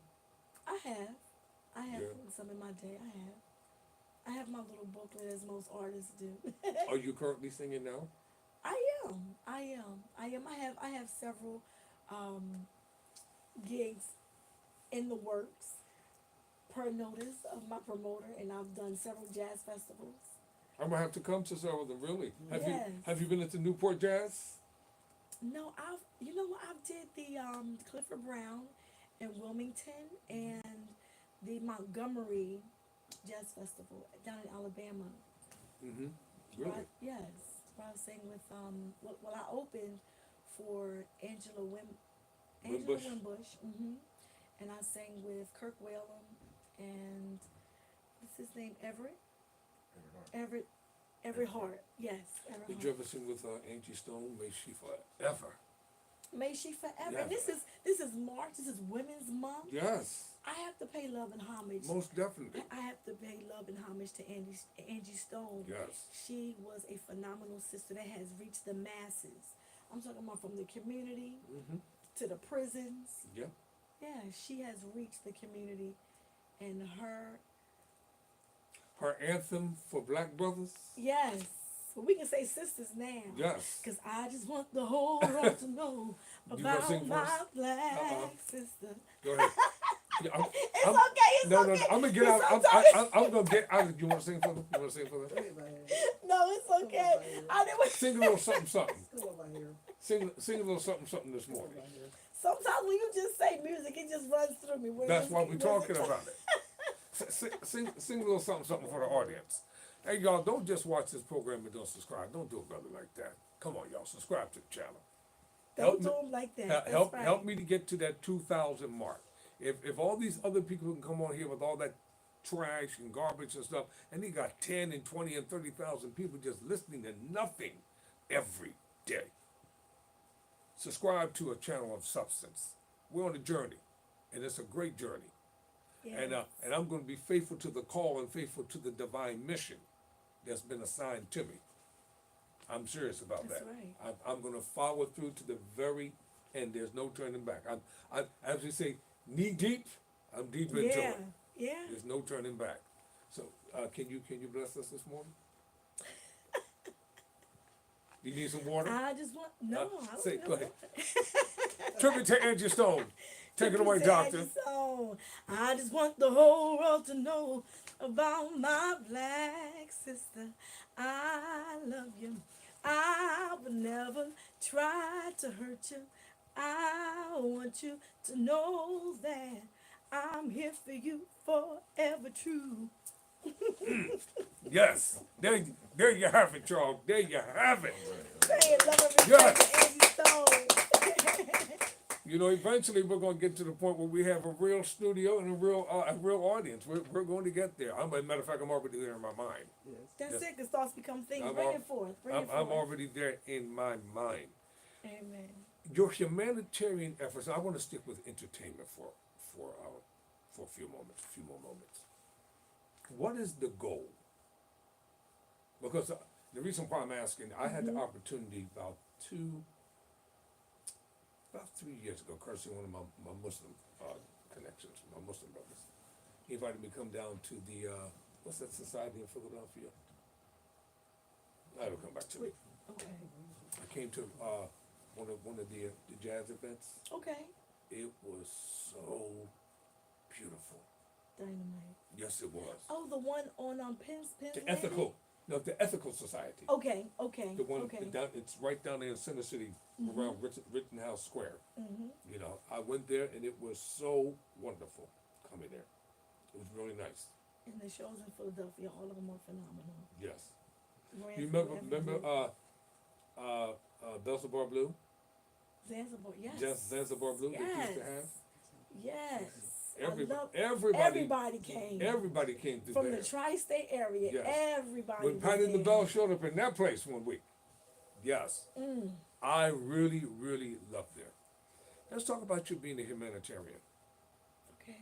I have Yeah. some in my day. I have my little booklet, as most artists do. Are you currently singing now? I have several gigs in the works per notice of my promoter, and I've done several jazz festivals. I'm gonna have to come to some of them. Really? Yes. Have you been at the Newport Jazz? No, you know what, I did the Clifford Brown in Wilmington and the Montgomery Jazz Festival down in Alabama. Mm-hmm. Where Really? yes, where I sang with well, I opened for Angela Wimbush? Wimbush, and I sang with Kirk Whalum and what's his name, Everett Hart. Yes, Everett Did Hart. you ever sing with Angie Stone? May she forever. May she forever. Yeah. And this is March. This is Women's Month. Yes, I have to pay love and homage. most definitely. I have to pay love and homage to Angie Stone. Yes. She was a phenomenal sister that has reached the masses. I'm talking about from the community Mm-hmm. to the prisons. Yeah. Yeah, she has reached the community, and Her anthem for Black brothers. yes, well, we can say sisters now. Yes. Cause I just want the whole world to know You gonna about sing my first? black sister. Go ahead. Yeah, It's I'm- okay. It's no, okay. no, I'm gonna get out. It's okay. I'm gonna get out. You want to sing for them? You want to sing for them? Go ahead, Baheeah. No, it's okay. I didn't. Sing a little something, something. Come on, Baheeah. Sing a little something, something this Come on, morning. Baheeah. Sometimes when you just say music, it just runs through me. That's why we're talking about it. Sing a little something, something for the audience. Hey, y'all, don't just watch this program and don't subscribe. Don't do it, brother, like that. Come on, y'all, subscribe to the channel. Don't do them like that. That's Help, right. help me to get to that 2,000 mark. If all these other people can come on here with all that trash and garbage and stuff, and they got 10 and 20 and 30,000 people just listening to nothing every day. Subscribe to a channel of substance. We're on a journey, and it's a great journey. Yes. And I'm going to be faithful to the call and faithful to the divine mission that's been assigned to me. I'm serious about That's that. right. I'm going to follow through to the very end. There's no turning back. I'm as we say, knee deep. I'm deep into Yeah. it. Yeah. There's no turning back. So can you bless us this morning? You need some water? I just want no. I don't Say, know. go ahead. Tribute to Angie Stone. Take it away, Say doctor. Angie Stone. I just want the whole world to know about my black sister. I love you. I would never try to hurt you. I want you to know that I'm here for you forever true. Yes. There you have it, y'all. There you have it. Say it, love and Yes. respect to Angie Stone. You know, eventually we're going to get to the point where we have a real studio and a real audience. We're going to get there. As a matter of fact, I'm already there in my mind. Yes. That's Yes. it. Cause thoughts become things. I'm Bring al- it forth. Bring I'm it forth. already there in my mind. Amen. Your humanitarian efforts. I want to stick with entertainment for a few more moments. What is the goal? Because the reason why I'm asking, I had the opportunity about 3 years ago, courtesy of one of my Muslim connections, my Muslim brothers. He invited me to come down to the what's that society in Philadelphia? That'll come back to me. Okay. I came to one of the jazz events. Okay. It was so beautiful. Dynamite. Yes, it was. Oh, the one on Penn's The Landing? the Ethical Society. Okay. Okay. The one Okay. down, it's right down there in Center City, around Rittenhouse Square. Mm-hmm. You know, I went there and it was so wonderful coming there. It was really nice. And the shows in Philadelphia, all of them are phenomenal. Yes. Grand You Food remember Avenue. Zanzibar Blue? Zanzibar? Yes. Zanzibar Blue that Yes. used to have? Yes. Everybody came. everybody came through From there. the tri-state area. Yes. Everybody When was Patty there. LaBelle showed up in that place one week. Yes. Mm. I really, really loved there. Let's talk about you being a humanitarian. Okay.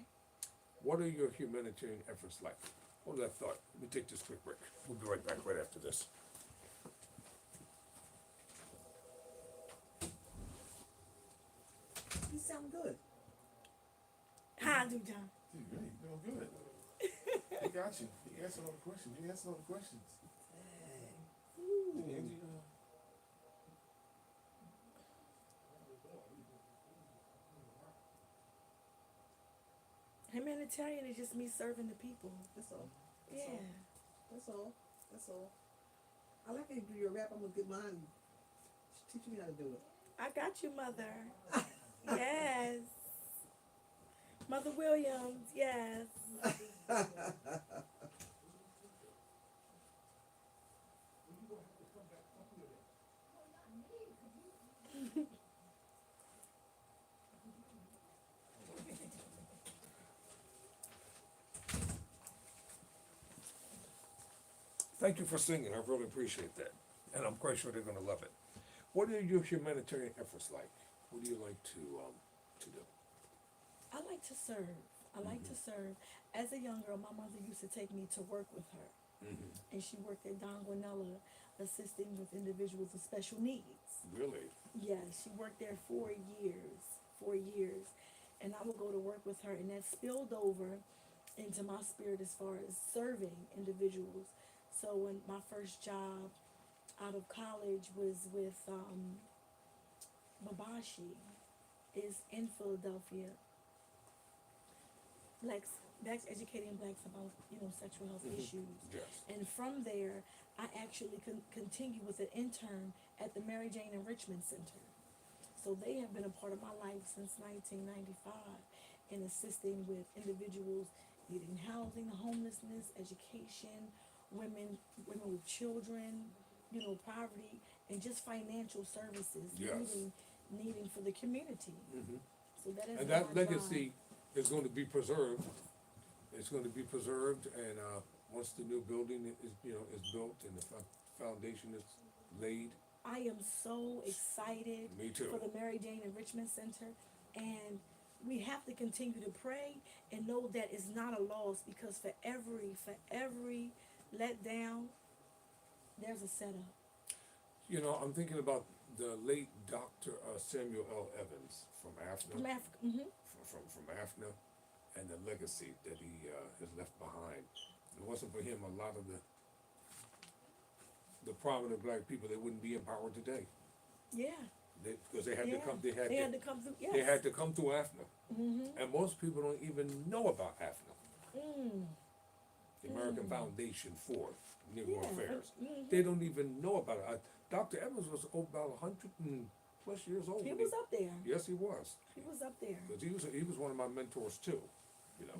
What are your humanitarian efforts like? Hold that thought. Let me take this quick break. We'll be right back right after this. You sound good. How do, John? Dude, really, doing good. He got you. He answered all the questions. You answered all the questions. Ooh. Angie, Humanitarian is just me serving the people. That's all. Yeah. That's all. That's all. I like how you do your rap. I'm gonna get mine. Teach me how to do it. I got you, Mother. Yes. Mother Williams, yes. Thank you for singing. I really appreciate that, and I'm quite sure they're going to love it. What are your humanitarian efforts like? What do you like to do? I like to serve. I like to serve. As a young girl, my mother used to take me to work with her. And she worked at Don Guanella, assisting with individuals with special needs. Really? Yes, she worked there 4 years. 4 years. And I would go to work with her, and that spilled over into my spirit as far as serving individuals. So when my first job out of college was with Babashi, is in Philadelphia. Blacks educating blacks about sexual health issues. Yes. And from there, I actually continue with an intern at the Mary Jane Enrichment Center. So they have been a part of my life since 1995 in assisting with individuals needing housing, homelessness, education, women with children, poverty, and just financial services Yes. needing for the community. So that is And my that legacy drive. is going to be preserved. It's going to be preserved, and once the new building is built and the foundation is laid. I am so excited Me too. for the Mary Jane Enrichment Center, and we have to continue to pray and know that it's not a loss, because for every letdown, there's a setup. I'm thinking about the late Dr. Samuel L. Evans from AFNA. From Africa. From AFNA, and the legacy that he has left behind. If it wasn't for him, a lot of the prominent black people, they wouldn't be in power today. Yeah. Because they had to come. They had to come through. Yes. They had to come through AFNA, and most people don't even know about AFNA, the American Foundation for Negro Affairs. They don't even know about it. Dr. Evans was about 100+ years old. He was up there. Yes, he was. He was up there. Because he was one of my mentors too.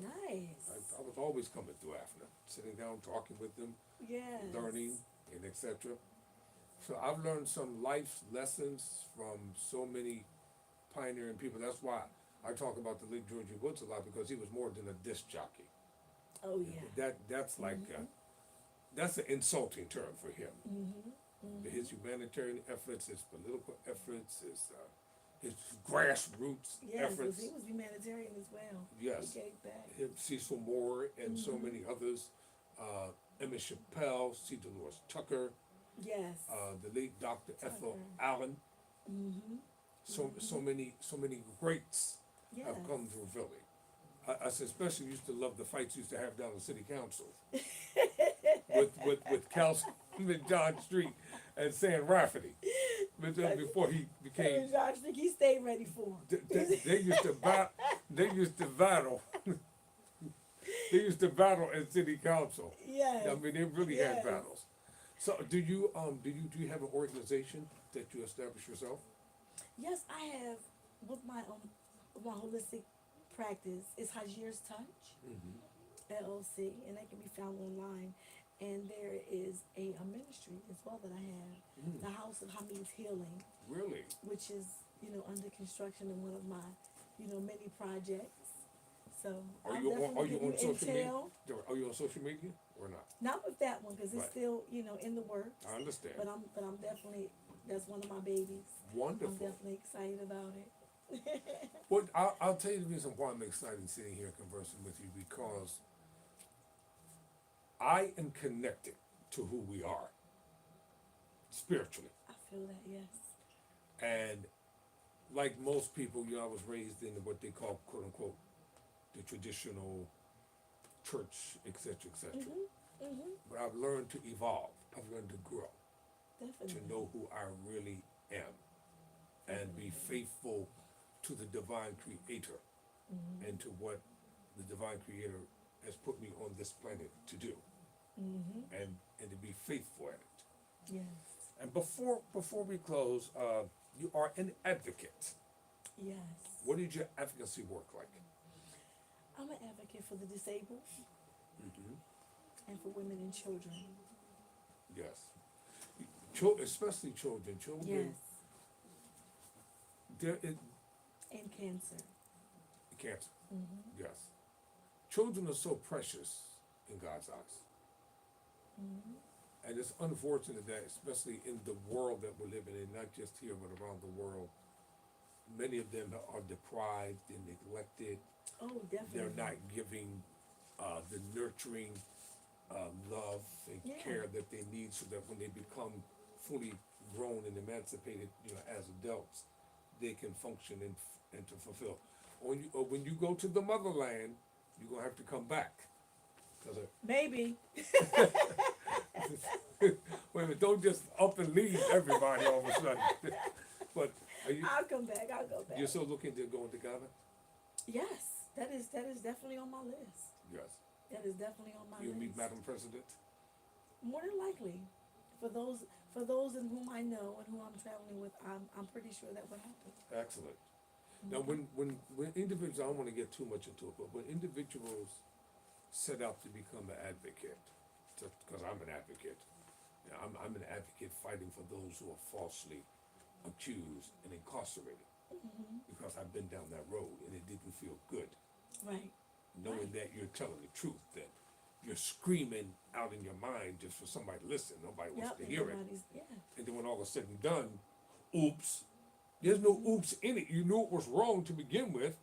Nice. I was always coming through AFNA, sitting down, talking with them, Yes. learning, and etc. So I've learned some life lessons from so many pioneering people. That's why I talk about the late Georgie Woods a lot, because he was more than a disc jockey. Oh yeah. That's like that's an insulting term for him. His humanitarian efforts, his political efforts, his grassroots Yes, efforts. he was humanitarian as well. Yes. He gave back. Cecil Moore and so many others. Emmett Chappelle, C. Dolores Tucker, Yes. the late Dr. Ethel Tucker. Allen. So many greats Yes. have come through Philly. I especially used to love the fights used to have down the city council with Councilman John Street and San Rafferty. But then before he became, Josh, he stayed ready for him. they used to battle. They used to battle at city council. Yes. I mean, they really had Yes. battles. So, do you have an organization that you establish yourself? Yes, I have with my holistic practice. It's Hajir's Touch, LLC, and that can be found online. And there is a ministry as well that I have, the House of Hameed's Healing, Really? which is under construction in one of my many projects. So Are I'll you definitely give on you social media? intel. Are you on social media or not? Not with that one because it's Right. still in the works. I understand. But I'm definitely, that's one of my babies. I'm Wonderful. definitely excited about it. Well, I'll tell you the reason why I'm excited sitting here conversing with you, because I am connected to who we are spiritually. I feel that, yes. And like most people, I was raised in what they call, quote unquote, the traditional church, etc., etc. But I've learned to evolve. I've learned to grow, Definitely. to know who I really am, and be faithful to the divine creator and to what the divine creator has put me on this planet to do, and to be faithful at it. Yes. And before we close, you are an advocate. Yes. What did your advocacy work like? I'm an advocate for the disabled Mm-hmm. and for women and children. Yes. Especially children. Children, Yes. there is And cancer. cancer. Mm-hmm. Yes. Children are so precious in God's eyes. Mm-hmm. And it's unfortunate that, especially in the world that we're living in, not just here, but around the world, many of them are deprived and neglected. Oh, definitely. They're not giving the nurturing love and Yeah. care that they need so that when they become fully grown and emancipated, as adults, they can function and to fulfill. When you go to the motherland, you're going to have to come back. 'Cause Maybe. wait a minute, don't just up and leave everybody all of a sudden. But are you, I'll come back. I'll go back. you're still looking to go into Ghana? Yes, that is definitely on my list. Yes. That is definitely on my You'll list. meet Madam President? More than likely, for those in whom I know and who I'm traveling with, I'm pretty sure that would happen. Excellent. Now, when individuals, I don't want to get too much into it, but when individuals set out to become an advocate, because I'm an advocate, I'm an advocate fighting for those who are falsely accused and incarcerated, because I've been down that road and it didn't feel good, Right. knowing that you're telling the truth, that you're screaming out in your mind just for somebody to listen, nobody wants to hear it. Yeah. And then when all is said and done, oops. There's no oops in it. You knew it was wrong to begin with,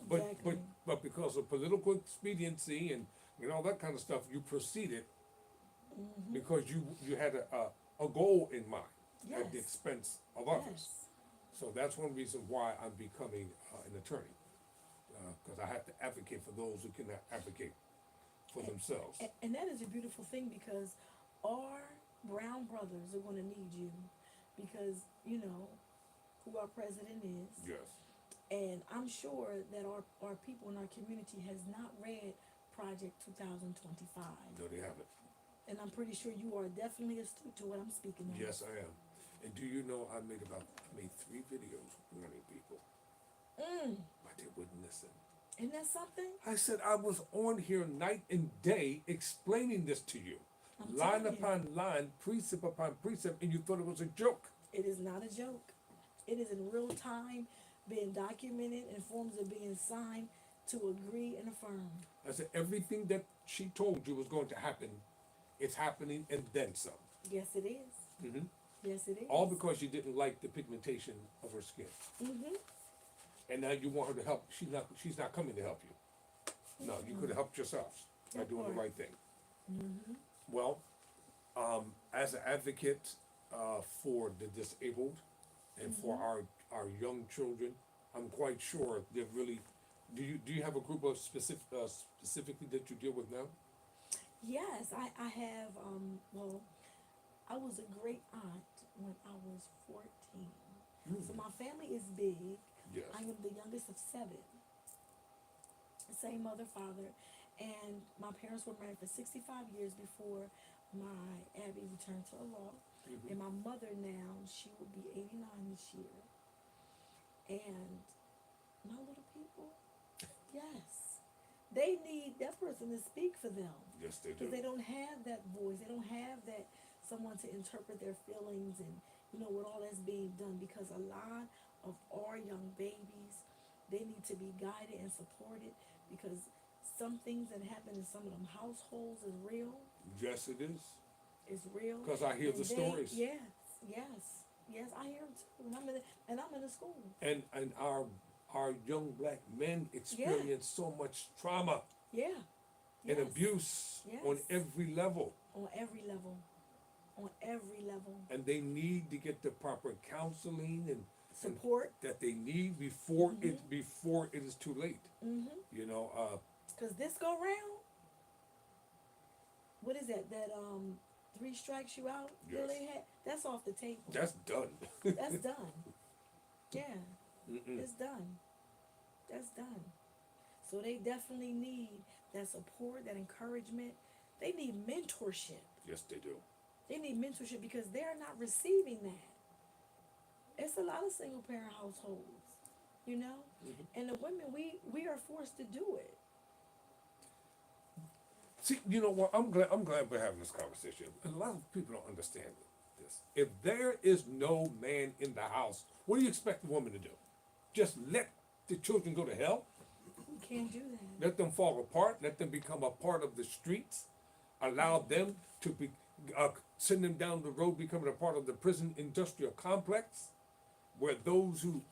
but Exactly. but because of political expediency and all that kind of stuff, you proceeded because you had a goal in mind at the Yes. expense of others. Yes. So that's one reason why I'm becoming an attorney, because I have to advocate for those who cannot advocate for themselves. And that is a beautiful thing, because our brown brothers are going to need you, because you know who our president is. Yes. And I'm sure that our people in our community has not read Project 2025. No, they haven't. And I'm pretty sure you are definitely astute to what I'm speaking of. Yes, I am. And do you know I made 3 videos warning people, but they wouldn't listen. Isn't that something? I said I was on here night and day explaining this to you, I'm line telling you. upon line, precept upon precept, and you thought it was a joke. It is not a joke. It is in real time, being documented, and forms are being signed to agree and affirm. I said everything that she told you was going to happen, it's happening and then some. Yes, it is. Mm-hmm. Yes, it is. All because you didn't like the pigmentation of her skin, and now you want her to help. She's not coming to help you. No, you could have helped yourselves by That doing the part. right thing. Well, as an advocate for the disabled and for our young children, I'm quite sure they're really. Do you have a group of specifically that you deal with now? Yes, I have, well, I was a great aunt when I was 14. So my family is big. Yes. I am the youngest of 7. Same mother, father. And my parents were married for 65 years before my Abby returned to the law. Mhm. And my mother now, she will be 89 this year. And my little people, yes, they need that person to speak for them. Yes, they do. Because they don't have that voice. They don't have that someone to interpret their feelings and, with all that's being done. Because a lot of our young babies, they need to be guided and supported, because some things that happen in some of them households is real. Yes, it is. It's real. Because I hear And the stories. Yes, I hear them too. And I'm in the school. And our young black men experience so much trauma Yeah. and Yes. abuse Yes. on every level. On every level. On every level. And they need to get the proper counseling and Support. that they need before it is too late. Mm-hmm. Because this go round, what is that? That 3 strikes you out? Yes. That they had? That's off the table. That's done. That's done. Yeah, Mm-mm. it's done. That's done. So they definitely need that support, that encouragement. They need mentorship. Yes, they do. They need mentorship because they're not receiving that. It's a lot of single parent households, you know? And the women, we are forced to do it. See, you know what? I'm glad we're having this conversation. A lot of people don't understand this. If there is no man in the house, what do you expect the woman to do? Just let the children go to hell? You can't do that. Let them fall apart? Let them become a part of the streets? Allow them to be, send them down the road, becoming a part of the prison industrial complex, where those who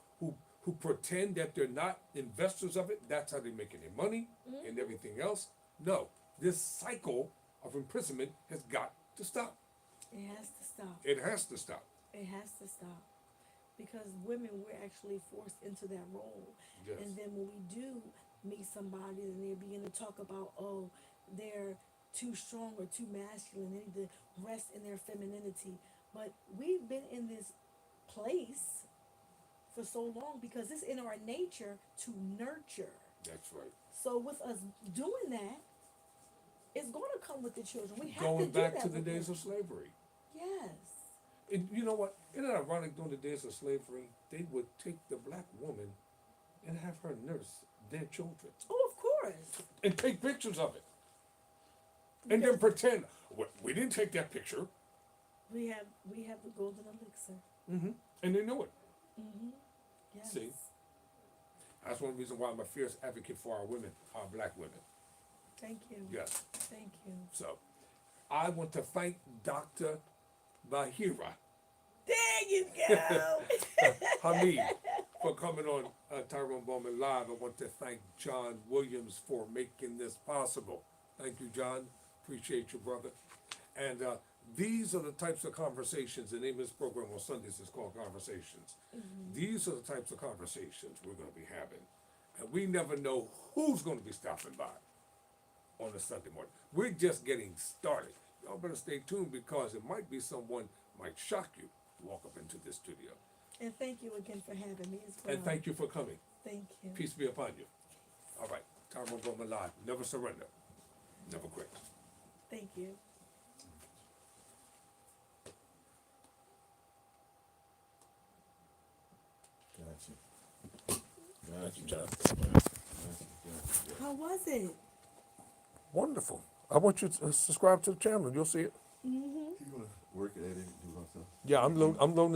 pretend that they're not investors of it, that's how they're making their money and everything else. No, this cycle of imprisonment has got to stop. It has to stop. It has to stop. It has to stop. Because women, we're actually forced into that role. Yes. And then when we do meet somebody and they begin to talk about, oh, they're too strong or too masculine, they need to rest in their femininity. But we've been in this place for so long because it's in our nature to nurture. That's right. So with us doing that, it's going to come with the children. We have Going to do back that to the with days them. of slavery. Yes. And you know what? Isn't it ironic during the days of slavery, they would take the black woman and have her nurse their children Oh, of course. and take pictures of it. And then pretend, we didn't take that picture. We have the golden elixir. And they knew it. Yes. See? That's one reason why I'm a fierce advocate for our women, our black women. Thank you. Yes. Thank you. So, I want to thank Dr. Baheeah There you go. Hameed for coming on Tyrone Bowman Live. I want to thank John Williams for making this possible. Thank you, John. Appreciate you, brother. And these are the types of conversations. The name of this program on Sundays is called Conversations. These are the types of conversations we're going to be having. And we never know who's going to be stopping by on a Sunday morning. We're just getting started. Y'all better stay tuned because it might be someone might shock you to walk up into this studio. And thank you again for having me as well. And thank you for coming. Thank you. Peace be upon you. All right. Tyrone Bowman Live. Never surrender. Never quit. Thank you. Gotcha, John. How was it? Wonderful. I want you to subscribe to the channel. You'll see it. You gonna work at it and do something? Yeah, I'm loading